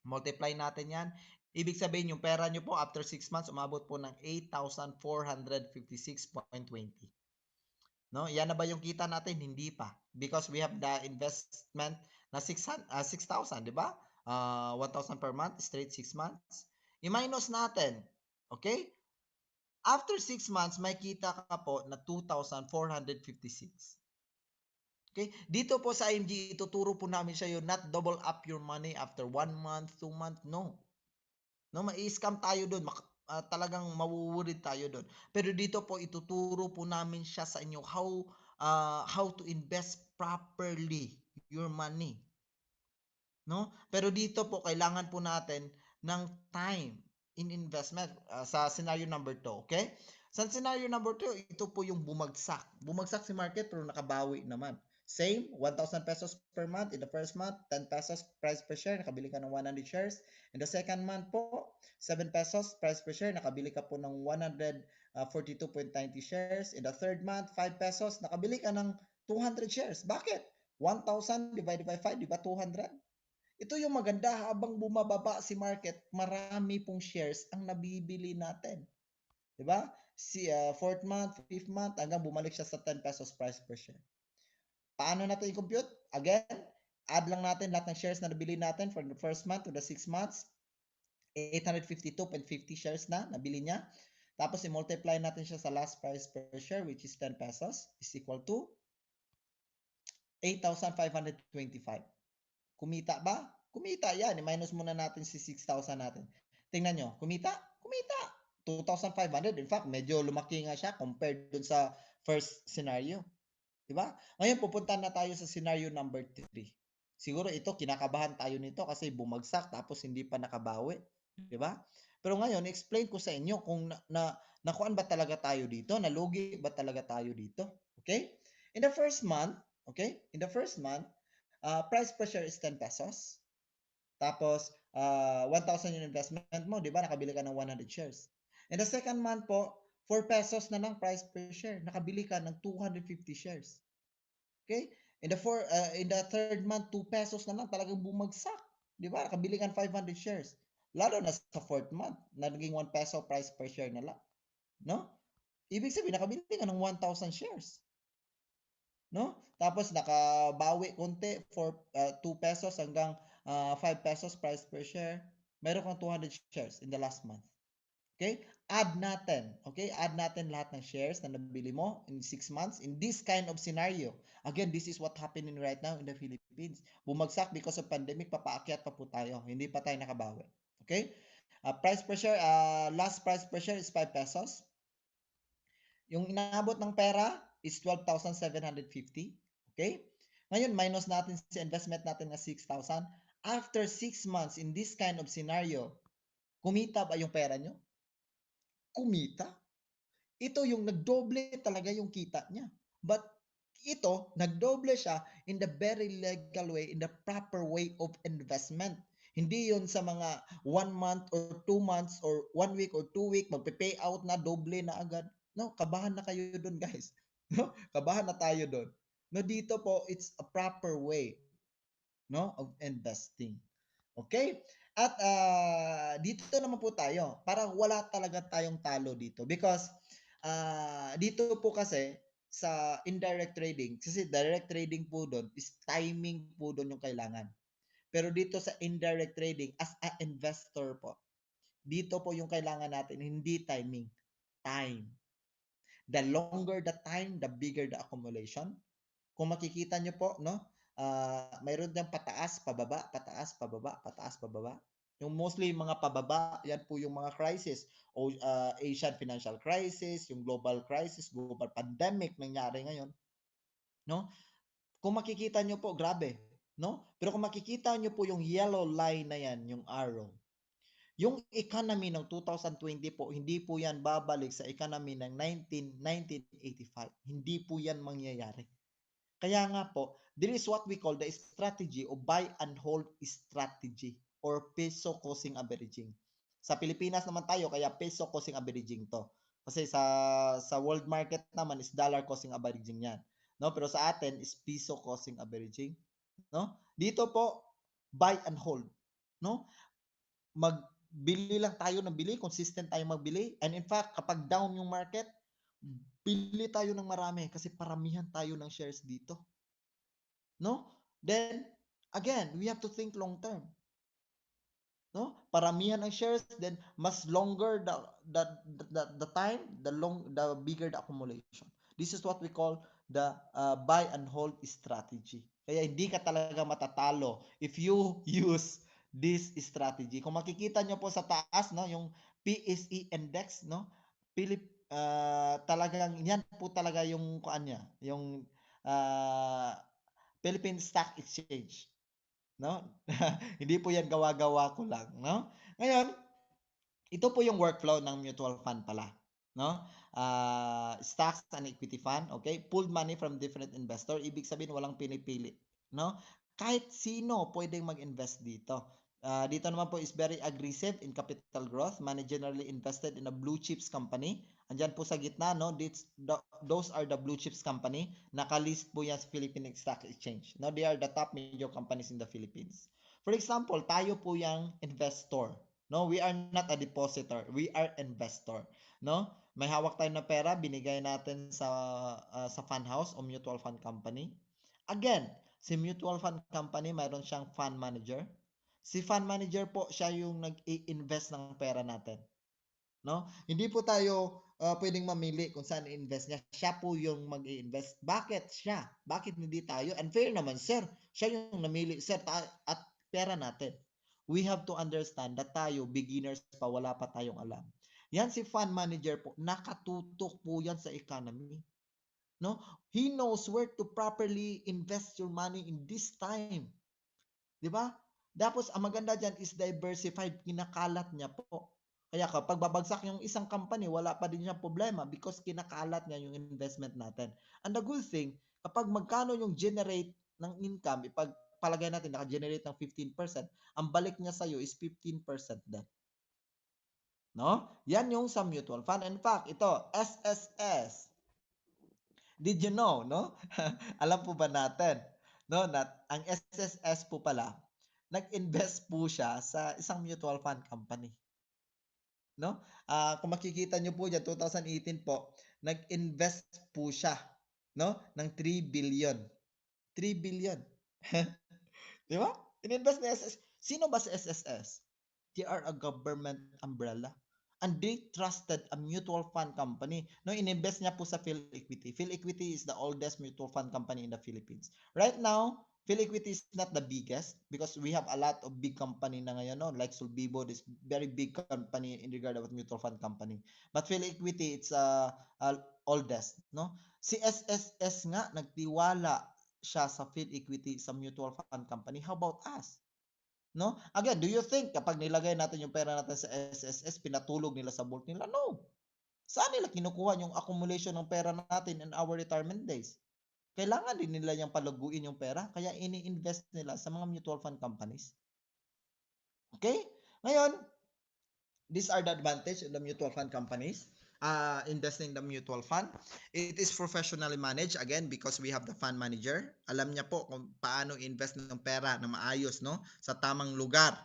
Multiply natin yan. Ibig sabihin, yung pera nyo po, after 6 months, umabot po ng 8,456.20. No? Yan na ba yung kita natin? Hindi pa. Because we have the investment na 6,000, di ba? 1,000 per month, straight 6 months. I-minus natin. Okay? After 6 months, may kita ka po na 2,456. Okay? Dito po sa IMG, ituturo po namin sa iyo not double up your money after 1 month, 2 month. No. No, mai-scam tayo doon. Talagang mawuwurid tayo doon. Pero dito po ituturo po namin siya sa inyo how to invest properly your money. No? Pero dito po kailangan po natin ng time in investment sa scenario number 2, okay? Sa scenario number 2, ito po yung bumagsak. Bumagsak si market pero nakabawi naman. Same, 1,000 pesos per month. In the first month, 10 pesos price per share, nakabili ka ng 100 shares. In the second month po, 7 pesos price per share, nakabili ka po ng 142.90 shares. In the third month, 5 pesos, nakabili ka ng 200 shares. Bakit? 1,000 divided by 5, di ba 200? Ito yung maganda, habang bumababa si market, marami pong shares ang nabibili natin. 'Di ba? Fourth month, fifth month, hanggang bumalik siya sa 10 pesos price per share. Paano natin i-compute? Again, add lang natin lahat ng shares na nabili natin from the first month to the 6 months. 852.50 shares na nabili niya. Tapos i-multiply natin siya sa last price per share, which is 10 pesos, is equal to 8,525. Kumita ba? Kumita yan. I-minus muna natin si 6,000 natin. Tingnan nyo. Kumita? Kumita. 2,500. In fact, medyo lumaki nga siya compared dun sa first scenario. Diba? Ngayon, pupunta na tayo sa scenario number 3. Siguro ito, kinakabahan tayo nito kasi bumagsak tapos hindi pa nakabawi. Diba? Pero ngayon, explain ko sa inyo kung nakuan ba talaga tayo dito, nalugi ba talaga tayo dito. Okay? In the first month, price per share is 10 pesos. Tapos, 1,000 yung investment mo, di ba? Nakabili ka ng 100 shares. In the second month po, 4 pesos na lang price per share. Nakabili ka ng 250 shares. Okay? In the third month, 2 pesos na lang talagang bumagsak. Di ba? Nakabili ka ng 500 shares. Lalo na sa fourth month, naging 1 peso price per share na lang. No? Ibig sabihin, nakabili ka ng 1,000 shares. No? Tapos nakabawi konti for 2 pesos hanggang 5 pesos price per share. Meron kang 200 shares in the last month. Okay? Add natin. Okay? Add natin lahat ng shares na nabili mo in 6 months in this kind of scenario. Again, this is what happening right now in the Philippines. Bumagsak because of pandemic, papaakyat pa po tayo. Hindi pa tayo nakabawi. Okay? Price per share, last price per share is 5 pesos. Yung inabot ng pera is 12,750. Okay? Ngayon, minus natin sa investment natin na 6,000. After 6 months in this kind of scenario, kumita ba yung pera nyo? Kumita. Ito yung nagdoble talaga yung kita niya. But ito, nagdoble siya in the very legal way, in the proper way of investment. Hindi yon sa mga 1 month or 2 months or 1 week or 2 week, magpe-pay out na, doble na agad. No, kabahan na kayo doon, guys. No, kabahan na tayo doon. No, dito po, it's a proper way, no, of investing. Okay? At dito naman po tayo. Parang wala talaga tayong talo dito because dito po kasi sa indirect trading, kasi direct trading po doon is timing po doon yung kailangan. Pero dito sa indirect trading, as a investor po, dito po yung kailangan natin, hindi timing, time. The longer the time, the bigger the accumulation. Kung makikita nyo po, no, mayroon diyang pataas, pababa, pataas, pababa, pataas, pababa. Yung mostly mga pababa, yan po yung mga crisis. O Asian financial crisis, yung global crisis, global pandemic nangyari ngayon. No? Kung makikita nyo po, grabe. No? Pero kung makikita nyo po yung yellow line na yan, yung arrow, yung economy ng 2020 po, hindi po yan babalik sa economy ng 1985. Hindi po yan mangyayari. Kaya nga po, there is what we call the strategy o buy and hold strategy or peso costing averaging. Sa Pilipinas naman tayo, kaya peso costing averaging to. Kasi sa world market naman is dollar costing averaging yan. No? Pero sa atin is peso costing averaging. No? Dito po, buy and hold. No? Magbili lang tayo ng bili, consistent tayo magbili. And in fact, kapag down yung market, Pili tayo ng marami kasi paramihan tayo ng shares dito. No? Then, again, we have to think long term. No? Paramihan ng shares, then mas longer the time, the bigger the accumulation. This is what we call the buy and hold strategy. Kaya hindi ka talaga matatalo if you use this strategy. Kung makikita nyo po sa taas, no, yung PSE index, no, talagang yan po talaga yung kuan niya, yung uh, Philippine Stock Exchange, no? Hindi po yan gawa-gawa ko lang, no? Ngayon, ito po yung workflow ng mutual fund pala, no? Stocks and equity fund, okay? Pooled money from different investor, ibig sabihin walang pinipili, no? Kahit sino pwedeng mag-invest dito. Dito naman po is very aggressive in capital growth, money generally invested in a blue chips company. Andiyan po sa gitna, no? Those are the blue chips company. Nakalist po yan sa Philippine Stock Exchange. No? They are the top major companies in the Philippines. For example, tayo po yung investor. No, we are not a depositor. We are investor. No? May hawak tayo na pera, binigay natin sa fund house o mutual fund company. Again, si mutual fund company, mayroon siyang fund manager. Si fund manager po, siya yung nag-i-invest ng pera natin. No? Hindi po tayo pwedeng mamili kung saan i-invest niya. Siya po yung mag-i-invest. Bakit siya? Bakit hindi tayo? And fair naman, sir. Siya yung namili, sir, at pera natin. We have to understand that tayo, beginners pa, wala pa tayong alam. Yan si fund manager po, nakatutok po yan sa economy. No? He knows where to properly invest your money in this time. Di ba? Tapos, ang maganda dyan is diversified. Kinakalat niya po. Kaya kapag babagsak yung isang company, wala pa din siyang problema because kinakalat niya yung investment natin. And the good thing, kapag magkano yung generate ng income, ipagpalagay natin, naka-generate ng 15%, ang balik niya sa'yo is 15% din. No? Yan yung sa mutual fund. In fact, ito, SSS. Did you know, no? Alam po ba natin, no, na ang SSS po pala, nag-invest po siya sa isang mutual fund company, no? Kung makikita niyo po diyan 2018 po, nag-invest po siya, no, ng 3 billion. 3 billion. Di ba? Ininvest ni SSS. Sino ba si SSS? They are a government umbrella. And they trusted a mutual fund company. No, ininvest niya po sa PhilEquity. PhilEquity is the oldest mutual fund company in the Philippines. Right now, PhilEquity is not the biggest because we have a lot of big company na ngayon, no? Like Sulbibo, this very big company in regard of mutual fund company. But PhilEquity, it's oldest, no? Si SSS nga, nagtiwala siya sa PhilEquity sa mutual fund company. How about us? No? Again, do you think kapag nilagay natin yung pera natin sa SSS, pinatulog nila sa vault nila? No. Saan nila kinukuha yung accumulation ng pera natin in our retirement days? Kailangan din nila yung palaguin yung pera, kaya ini-invest nila sa mga mutual fund companies. Okay? Ngayon, these are the advantage of the mutual fund companies. Investing in the mutual fund. It is professionally managed again because we have the fund manager. Alam niya po kung paano invest ng pera na maayos, no? Sa tamang lugar.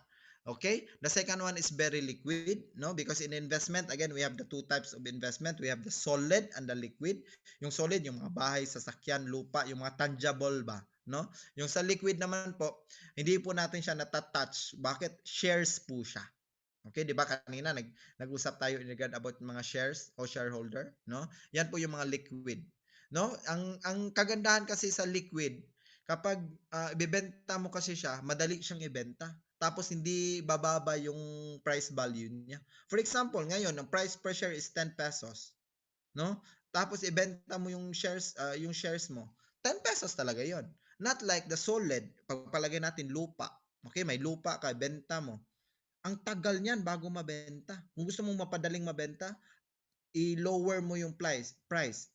Okay? The second one is very liquid, no? Because in investment, again, we have the two types of investment. We have the solid and the liquid. Yung solid, yung mga bahay, sasakyan, lupa, yung mga tangible ba, no? Yung sa liquid naman po, hindi po natin siya natatouch. Bakit? Shares po siya. Okay, 'di ba kanina nag-usap tayo in regard about mga shares o shareholder, no? Yan po yung mga liquid, no? Ang kagandahan kasi sa liquid, kapag ibebenta mo kasi siya, madali siyang ibenta. Tapos hindi bababa yung price value niya. For example, ngayon, ang price per share is 10 pesos, no? Tapos ibenta mo yung shares mo. 10 pesos talaga 'yon. Not like the solid, pagpalagay natin lupa. Okay, may lupa ka, benta mo, ang tagal niyan bago mabenta. Kung gusto mong mapadaling mabenta, i-lower mo yung price,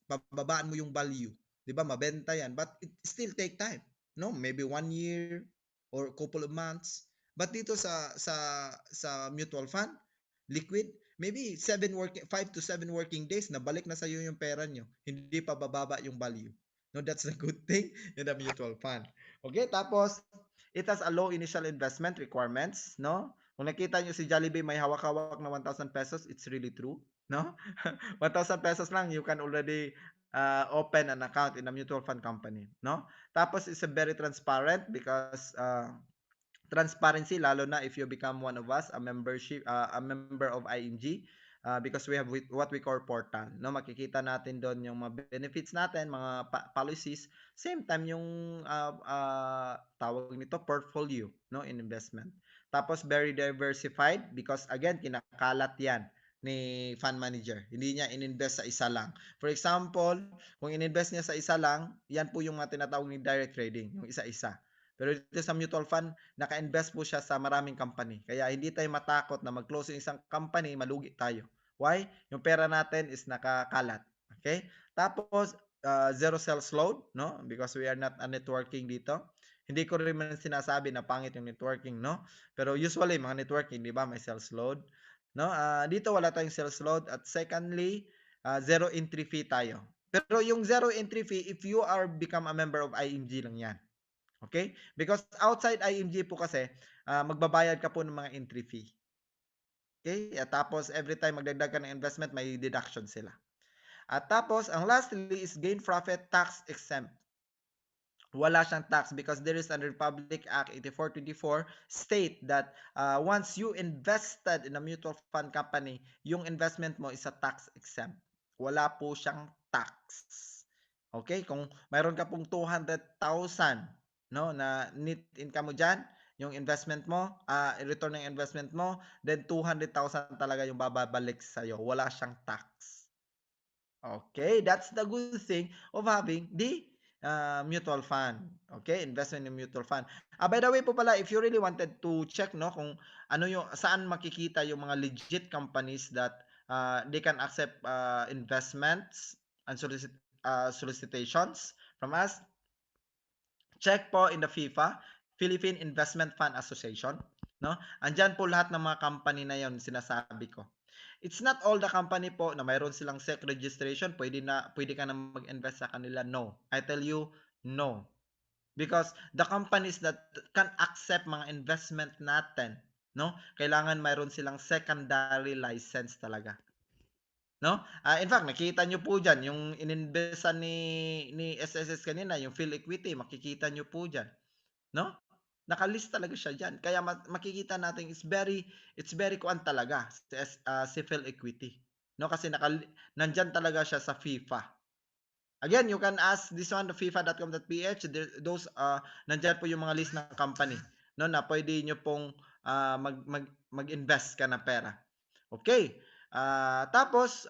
pababaan mo yung value. 'Di ba? Mabenta 'yan, but it still take time. No, maybe 1 year or couple of months. But dito sa mutual fund, liquid, maybe 5 to 7 working days na balik na sa iyo yung pera niyo. Hindi pa bababa yung value. No, that's a good thing in the mutual fund. Okay, tapos it has a low initial investment requirements, no? Kung nakita nyo si Jollibee may hawak-hawak na 1,000 pesos, it's really true. no? 1,000 pesos lang, you can already open an account in a mutual fund company, no? Tapos it's a very transparent because transparency lalo na if you become one of us, a member of ING, because we have what we call portal, no? Makikita natin doon yung mga benefits natin, mga policies, same time yung tawag nito portfolio, no, in investment. Tapos very diversified because again kinakalat yan ni fund manager. Hindi niya ininvest sa isa lang. For example, kung ininvest niya sa isa lang, yan po yung mga tinatawag ni direct trading, yung isa-isa. Pero dito sa mutual fund, naka-invest po siya sa maraming company. Kaya hindi tayo matakot na mag-close yung isang company, malugi tayo. Why? Yung pera natin is nakakalat. Okay? Tapos, zero sales load, no? Because we are not a networking dito. Hindi ko rin man sinasabi na pangit yung networking, no? Pero usually, mga networking, di ba, may sales load. No? Dito wala tayong sales load. At secondly, zero entry fee tayo. Pero yung zero entry fee, if you are become a member of ING lang yan. Okay? Because outside IMG po kasi, magbabayad ka po ng mga entry fee. Okay? At tapos every time magdagdag ka ng investment, may deduction sila. At tapos, ang lastly is gain profit tax exempt. Wala siyang tax because there is a Republic Act 8424 state that once you invested in a mutual fund company, yung investment mo is a tax exempt. Wala po siyang tax. Okay? Kung mayroon ka pong 200,000 no, na net income mo dyan, yung investment mo, return ng investment mo, then 200,000 talaga yung babalik sa'yo. Wala siyang tax. Okay, that's the good thing of having the mutual fund. Okay, investment in mutual fund. By the way po pala, if you really wanted to check no kung ano yung saan makikita yung mga legit companies that they can accept investments and solicitations from us, check po in the FIFA, Philippine Investment Fund Association, no? Andiyan po lahat ng mga company na 'yon sinasabi ko. It's not all the company po na mayroon silang SEC registration, pwede ka na mag-invest sa kanila. No. I tell you, no. Because the companies that can accept mga investment natin, no? Kailangan mayroon silang secondary license talaga. No? In fact, nakita nyo po diyan yung ininvestan ni SSS kanina, yung Phil Equity, makikita nyo po diyan, no? Nakalist talaga siya diyan. Kaya makikita natin it's very kuan talaga si Phil Equity. No, kasi nandiyan talaga siya sa FIFA. Again, you can ask this one, the fifa.com.ph. Those nandiyan po yung mga list ng company, no, na pwede niyo pong mag-invest ka ng pera. Okay. Tapos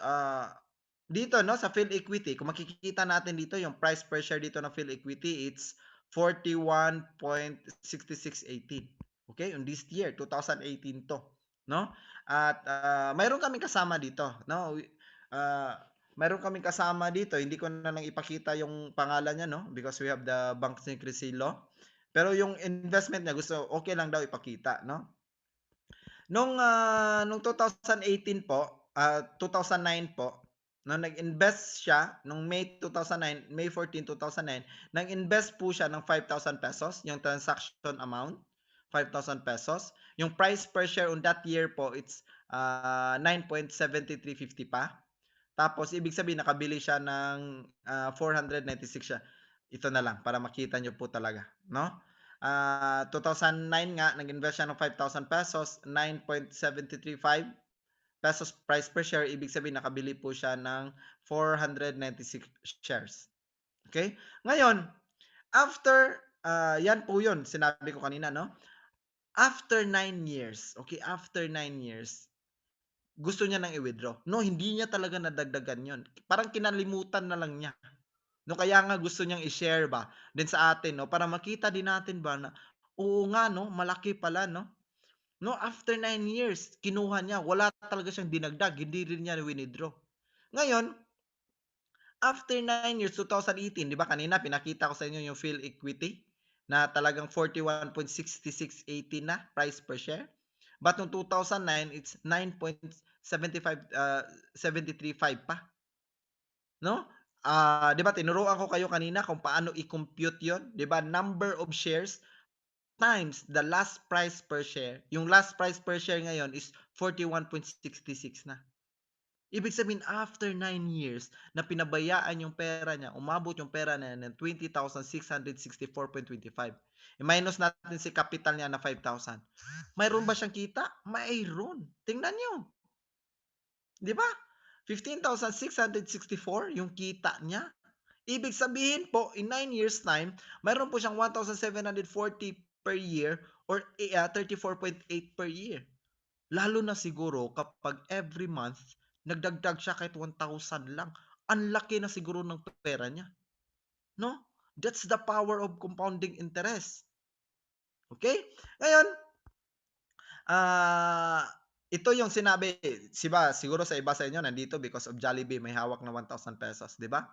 dito no sa Phil Equity, kung makikita natin dito yung price per share dito ng Phil Equity, it's 41.6618. Okay, on this year, 2018 to, no? At mayroon kaming kasama dito, no? Mayroon kaming kasama dito, hindi ko na lang ipakita yung pangalan niya, no? Because we have the Bank Secrecy Law. Pero yung investment niya gusto okay lang daw ipakita, no? Nung 2018 po, 2009 po, nung nag-invest siya nung May 2009, May 14, 2009, nag-invest po siya ng 5,000 pesos, yung transaction amount, 5,000 pesos. Yung price per share on that year po, it's 9.7350 pa. Tapos ibig sabihin nakabili siya ng 496 siya. Ito na lang para makita niyo po talaga, no? 2009 nga nag-invest siya ng 5,000 pesos, 9.735 pesos price per share, ibig sabihin nakabili po siya ng 496 shares. Okay? Ngayon, after yan po 'yun, sinabi ko kanina, no? After 9 years, okay, after 9 years, gusto niya nang i-withdraw. No, hindi niya talaga nadagdagan 'yon. Parang kinalimutan na lang niya. No, kaya nga gusto niyang i-share ba din sa atin 'no, para makita din natin ba na, oo nga 'no, malaki pala 'no. No, after 9 years kinuha niya, wala talaga siyang dinagdag, hindi rin niya wini-withdraw. Ngayon, after 9 years, 2018, 'di ba kanina pinakita ko sa inyo yung Phil Equity na talagang 41.6618 na price per share. But noong 2009, it's 9.75 pa. No? 'Di ba tinuruan ko kayo kanina kung paano i-compute 'yon, 'di ba? Number of shares times the last price per share. Yung last price per share ngayon is 41.66 na. Ibig sabihin after 9 years na pinabayaan yung pera niya, umabot yung pera na yan ng 20,664.25. I-minus natin si capital niya na 5,000. Mayroon ba siyang kita? Mayroon. Tingnan niyo, 'di ba? 15,664 yung kita niya. Ibig sabihin po, in 9 years time, mayroon po siyang 1,740 per year or 34.8 per year. Lalo na siguro kapag every month, nagdagdag siya kahit 1,000 lang. Ang laki na siguro ng pera niya, no? That's the power of compounding interest. Okay? Ngayon, ah, ito yung sinabi, siguro sa iba sa inyo nandito because of Jollibee may hawak na 1,000 pesos, 'di ba?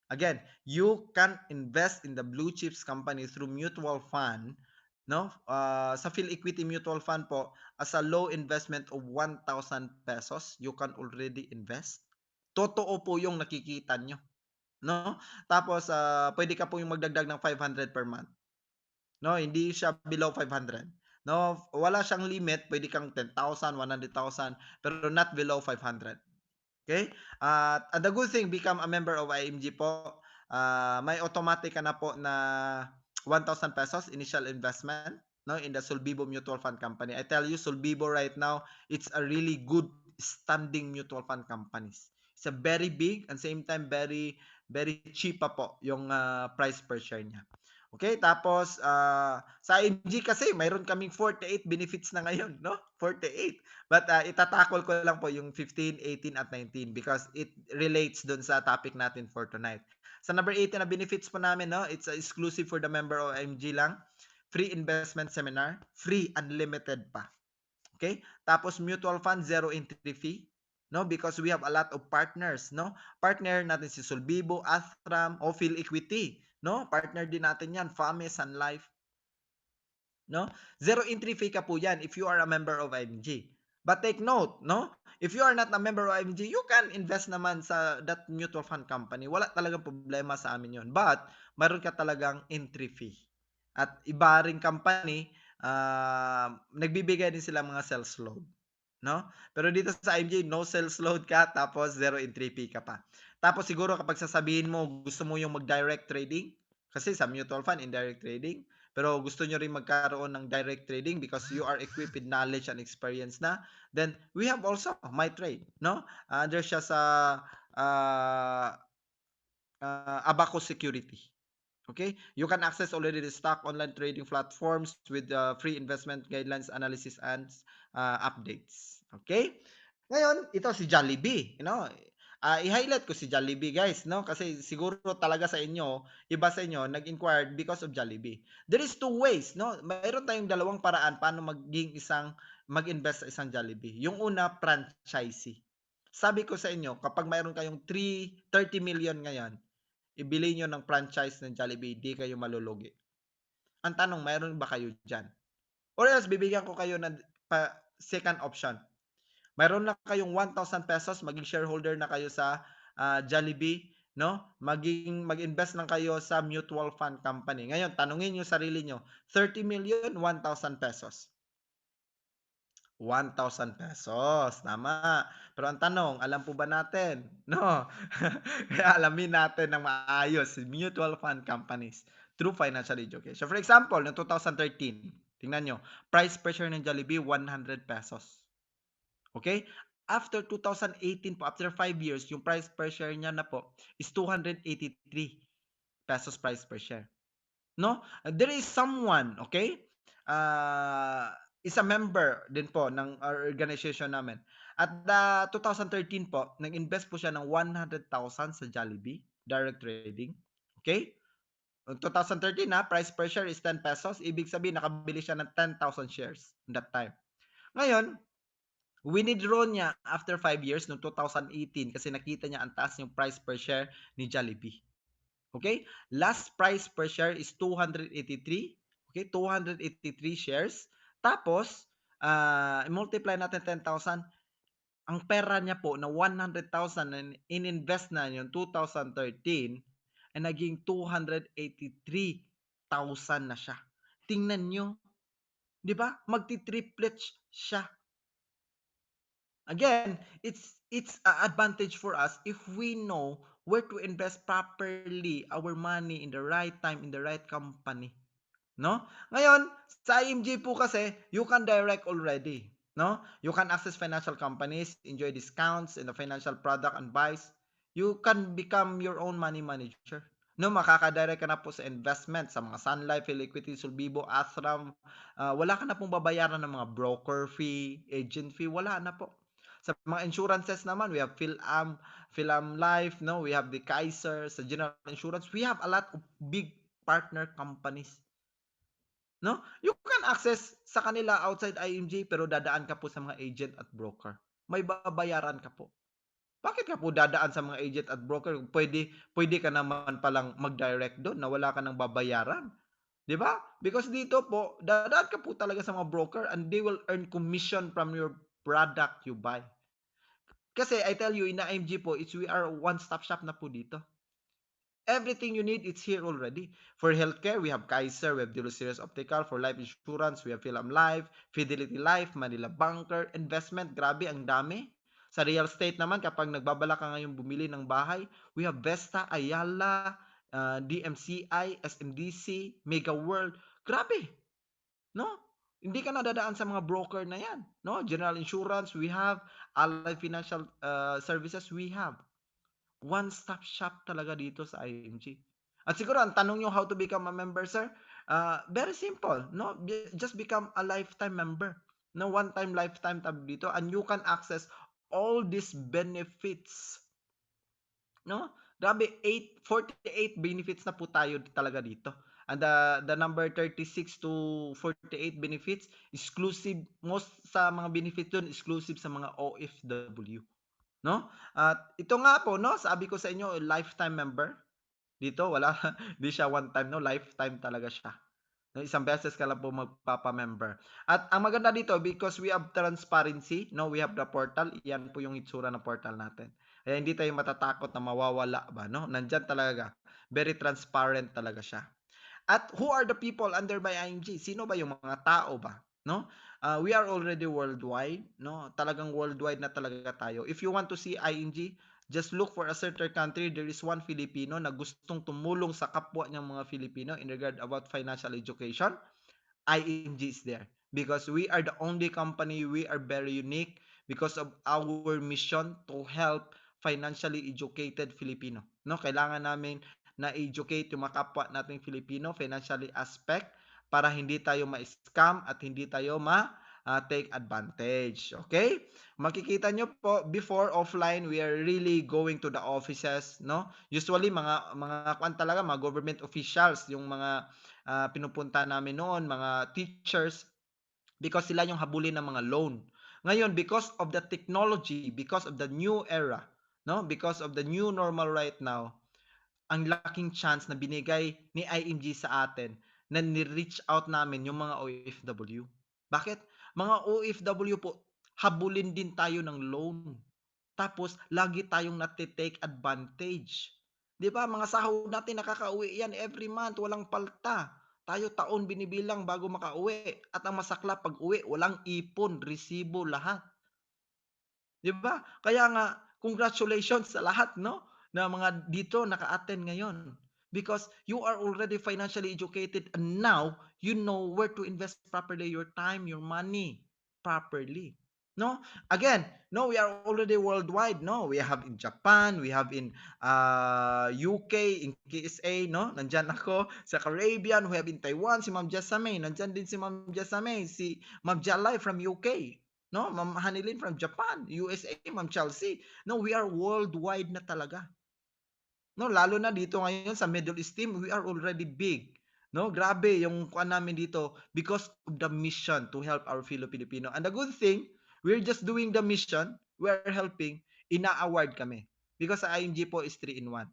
Again, you can invest in the blue chips company through mutual fund, no? Sa Phil Equity Mutual Fund po, as a low investment of 1,000 pesos, you can already invest. Totoo po yung nakikita nyo, no? Tapos, pwede ka po yung magdagdag ng 500 per month, no? Hindi siya below 500. No, wala siyang limit, pwede kang 10,000, 100,000, pero not below 500. Okay? At the good thing, become a member of IMG po. May automatic ka na po na 1,000 pesos initial investment, no, in the Solbibo Mutual Fund Company. I tell you, Solbibo right now, it's a really good standing mutual fund companies. It's a very big and same time very very cheap pa po yung price per share niya. Okay, tapos sa IMG kasi mayroon kaming 48 benefits na ngayon, no? 48. But itatakol ko lang po yung 15, 18 at 19 because it relates dun sa topic natin for tonight. Sa number 18 na benefits po namin, no, it's exclusive for the member of IMG lang. Free investment seminar, free unlimited pa. Okay? Tapos mutual fund, zero entry fee. No, because we have a lot of partners, no? Partner natin si Solbibo, Athram, o Phil Equity, no? Partner din natin 'yan, FAME, Sun Life, no? Zero entry fee ka po 'yan if you are a member of IMG. But take note, no? If you are not a member of IMG, you can invest naman sa that mutual fund company. Wala talagang problema sa amin 'yon. But mayroon ka talagang entry fee. At iba ring company, nagbibigay din sila mga sales load, no? Pero dito sa IMG, no sales load ka tapos zero entry fee ka pa. Tapos siguro kapag sasabihin mo gusto mo yung mag-direct trading, kasi sa mutual fund indirect trading, pero gusto nyo rin magkaroon ng direct trading because you are equipped with knowledge and experience na, then we have also MyTrade, no? There's siya sa uh, Abacus Security. Okay, you can access already the stock online trading platforms with free investment guidelines, analysis, and updates. Okay, ngayon ito si Jollibee, i-highlight ko si Jollibee guys, no, kasi siguro talaga sa inyo, iba sa inyo nag-inquire because of Jollibee. There is two ways, no, mayroon tayong dalawang paraan paano mag-invest sa isang Jollibee. Yung una, franchisee. Sabi ko sa inyo, kapag mayroon kayong 30 million ngayon, ibili nyo ng franchise ng Jollibee, di kayo malulugi. Ang tanong, mayroon ba kayo dyan? Or else, bibigyan ko kayo ng second option. Mayroon lang kayong 1,000 pesos, maging shareholder na kayo sa Jollibee, no? Mag-invest lang kayo sa mutual fund company. Ngayon, tanungin nyo sarili nyo, 30 million, 1,000 pesos. 1,000 pesos, tama. Pero ang tanong, alam po ba natin? No. Kaya alamin natin ng maayos mutual fund companies through financial education. For example, noong 2013, tingnan nyo, price per share ng Jollibee, 100 pesos. Okay? After 2018 po, after 5 years, yung price per share niya na po is 283 pesos price per share. No? There is someone, okay? Is a member din po ng organization namin. At 2013 po, nag-invest po siya ng 100,000 sa Jollibee, direct trading. Okay? 2013 price per share is 10 pesos. Ibig sabihin, nakabili siya ng 10,000 shares that time. Ngayon, winidraw niya after 5 years noong 2018 kasi nakita niya ang taas yung price per share ni Jollibee. Okay? Last price per share is 283. Okay? 283 shares. Tapos, i-multiply natin 10,000. Ang pera niya po na 100,000 na in-invest na yung 2013 ay naging 283,000 na siya. Tingnan nyo. Di ba? Magti-triplet siya. Again, it's a advantage for us if we know where to invest properly our money in the right time, in the right company. No? Ngayon, sa IMG po kasi, you can direct already. No? You can access financial companies, enjoy discounts in the financial product and buys. You can become your own money manager. No, makaka-direct ka na po sa investment sa mga Sun Life, Equity, Sulbibo, Asram. Wala ka na pong babayaran ng mga broker fee, agent fee, wala na po. Sa mga insurances naman, we have Philam Life, no? We have the Kaiser, sa general insurance, we have a lot of big partner companies. No? You can access sa kanila outside IMG pero dadaan ka po sa mga agent at broker. May babayaran ka po. Bakit ka po dadaan sa mga agent at broker? Pwede ka naman palang mag-direct doon na wala ka ng babayaran. 'Di ba? Because dito po, dadaan ka po talaga sa mga broker and they will earn commission from your product you buy. Kasi I tell you, in IMG po, we are one-stop shop na po dito. Everything you need, it's here already. For healthcare, we have Kaiser, we have Dilo Series Optical. For life insurance, we have Philam Life, Fidelity Life, Manila Banker, investment, grabe, ang dami. Sa real estate naman, kapag nagbabala ka ngayon bumili ng bahay, we have Vesta, Ayala, DMCI, SMDC, Mega World. Grabe, no? Hindi ka nadadaan sa mga broker na yan. No? General Insurance, we have. Allied Financial Services, we have. One-stop shop talaga dito sa IMG. At siguro ang tanong niyo, how to become a member, sir? Very simple, no? Just become a lifetime member. No, one-time lifetime tab dito and you can access all these benefits. No? Grabe, 48 benefits na po tayo talaga dito. And the number 36 to 48 benefits, exclusive, most sa mga benefits doon, exclusive sa mga OFW. No? At ito nga po, no, sabi ko sa inyo, lifetime member. Dito wala, di siya one time, no, lifetime talaga siya. No, isang beses ka lang po magpapa-member. At ang maganda dito, because we have transparency, no, we have the portal, yan po yung itsura ng portal natin. Kaya hindi tayo matatakot na mawawala ba, no? Nandiyan talaga. Very transparent talaga siya. At who are the people under by IMG? Sino ba yung mga tao ba? No? We are already worldwide, no? Talagang worldwide na talaga tayo. If you want to see IMG, just look for a certain country. There is one Filipino na gustong tumulong sa kapwa niyang mga Filipino in regard about financial education. IMG is there because we are the only company, we are very unique because of our mission to help financially educated Filipino. No, kailangan namin na-educate yung mga kapwa nating Filipino financially aspect para hindi tayo ma-scam at hindi tayo take advantage. Okay? Makikita nyo po, before offline, we are really going to the offices, no? Usually, mga kwan talaga, mga government officials, yung mga pinupunta namin noon, mga teachers, because sila yung habulin ng mga loan. Ngayon, because of the technology, because of the new era, no? Because of the new normal right now, ang laking chance na binigay ni IMG sa atin na ni-reach out namin yung mga OFW. Bakit? Mga OFW po, habulin din tayo ng loan. Tapos, lagi tayong nati-take advantage. 'Di ba, mga sahod natin nakakauwi yan every month, walang palta. Tayo taon binibilang bago makauwi. At ang masaklap, pag-uwi, walang ipon, resibo, lahat. 'Di ba? Kaya nga, congratulations sa lahat, no? Na mga dito naka-attend ngayon. Because you are already financially educated and now you know where to invest properly your time, your money properly. No? Again, no, we are already worldwide. No, we have in Japan, we have in UK, in KSA, no? Nandyan ako sa Caribbean, we have in Taiwan, si Ma'am Jessamay. Nandyan din si Ma'am Jessamay, si Ma'am Jalai from UK. No, Ma'am Hanilin from Japan, USA, Ma'am Chelsea. No, we are worldwide na talaga. No, lalo na dito ngayon sa Middle East team, we are already big. No, grabe yung kuan namin dito because of the mission to help our fellow Filipino. And the good thing, we're just doing the mission, we're helping, ina-award kami. Because sa IMG po is 3 in 1.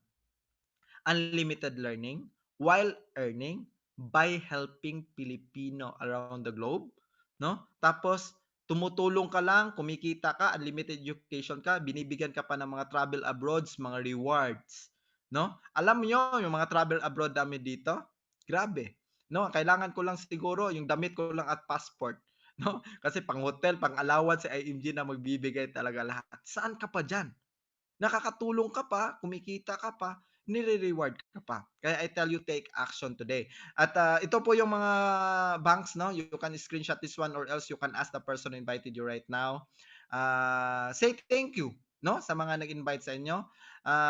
Unlimited learning while earning by helping Filipino around the globe, no? Tapos tumutulong ka lang, kumikita ka, unlimited education ka, binibigyan ka pa ng mga travel abroads, mga rewards, no? Alam niyo yung mga travel abroad namin dito, grabe, no? Kailangan ko lang siguro yung damit ko lang at passport. 'no? Kasi pang-hotel, pang-allowance si IMG na magbibigay talaga lahat. Saan ka pa diyan? Nakakatulong ka pa, kumikita ka pa, nire-reward ka pa. Kaya I tell you, take action today. At ito po yung mga banks, no? You can screenshot this one or else you can ask the person who invited you right now. Say thank you, no? Sa mga nag-invite sa inyo.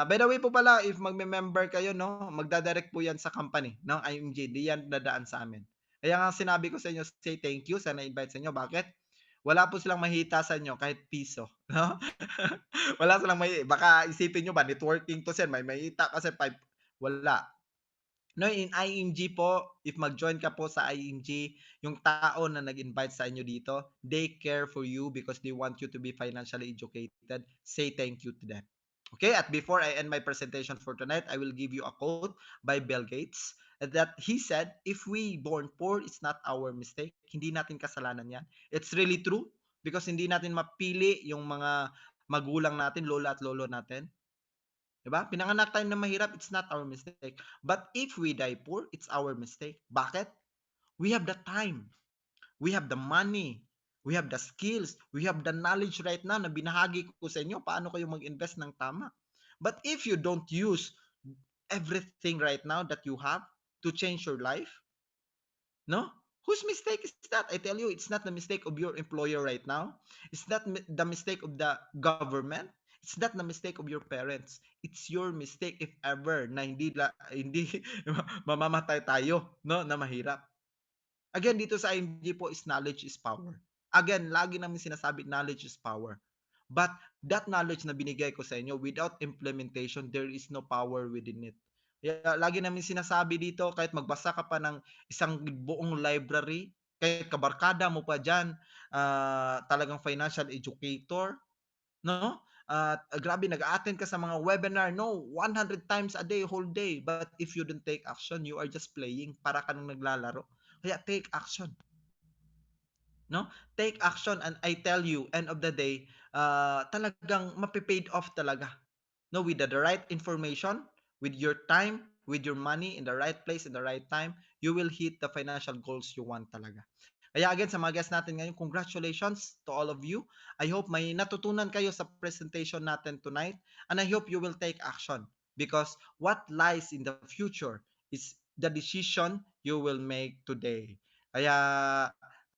By the way po pala, if magme-member kayo, no? Magdadirect po yan sa company, no? IMG, di yan dadaan sa amin. Kaya nga sinabi ko sa inyo, say thank you sa na-invite sa inyo. Bakit? Wala po silang mahita sa inyo kahit piso, no? Wala silang baka isipin niyo ba networking 'to sir, may makikita ka sa wala. No, in IMG po, if mag-join ka po sa IMG, yung tao na nag-invite sa inyo dito, they care for you because they want you to be financially educated. Say thank you to them. Okay, at before I end my presentation for tonight, I will give you a quote by Bill Gates that he said, if we born poor, it's not our mistake. Hindi natin kasalanan yan. It's really true because hindi natin mapili yung mga magulang natin, lola at lolo natin. 'Di ba? Pinanganak tayo na mahirap, it's not our mistake. But if we die poor, it's our mistake. Bakit? We have the time, we have the money, we have the skills, we have the knowledge right now na binahagi ko sa inyo paano kayo mag-invest ng tama. But if you don't use everything right now that you have to change your life, no? Whose mistake is that? I tell you, it's not the mistake of your employer right now. It's not the mistake of the government. It's not the mistake of your parents. It's your mistake if ever na hindi mamamatay tayo, no, na mahirap. Again, dito sa IMG po is knowledge is power. Again, lagi namin sinasabi knowledge is power. But that knowledge na binigay ko sa inyo, without implementation, there is no power within it. Kaya lagi namin sinasabi dito, kahit magbasa ka pa ng isang buong library, kahit kabarkada mo pa dyan, talagang financial educator, no? At grabe, nag-attend ka sa mga webinar, no? 100 times a day, whole day. But if you don't take action, you are just playing. Para ka nang naglalaro. Kaya take action, no? Take action and I tell you, end of the day, talagang mape-paid off talaga. No, with the right information, with your time, with your money in the right place, in the right time, you will hit the financial goals you want talaga. Kaya again, sa mga guests natin ngayon, congratulations to all of you. I hope may natutunan kayo sa presentation natin tonight and I hope you will take action because what lies in the future is the decision you will make today. Kaya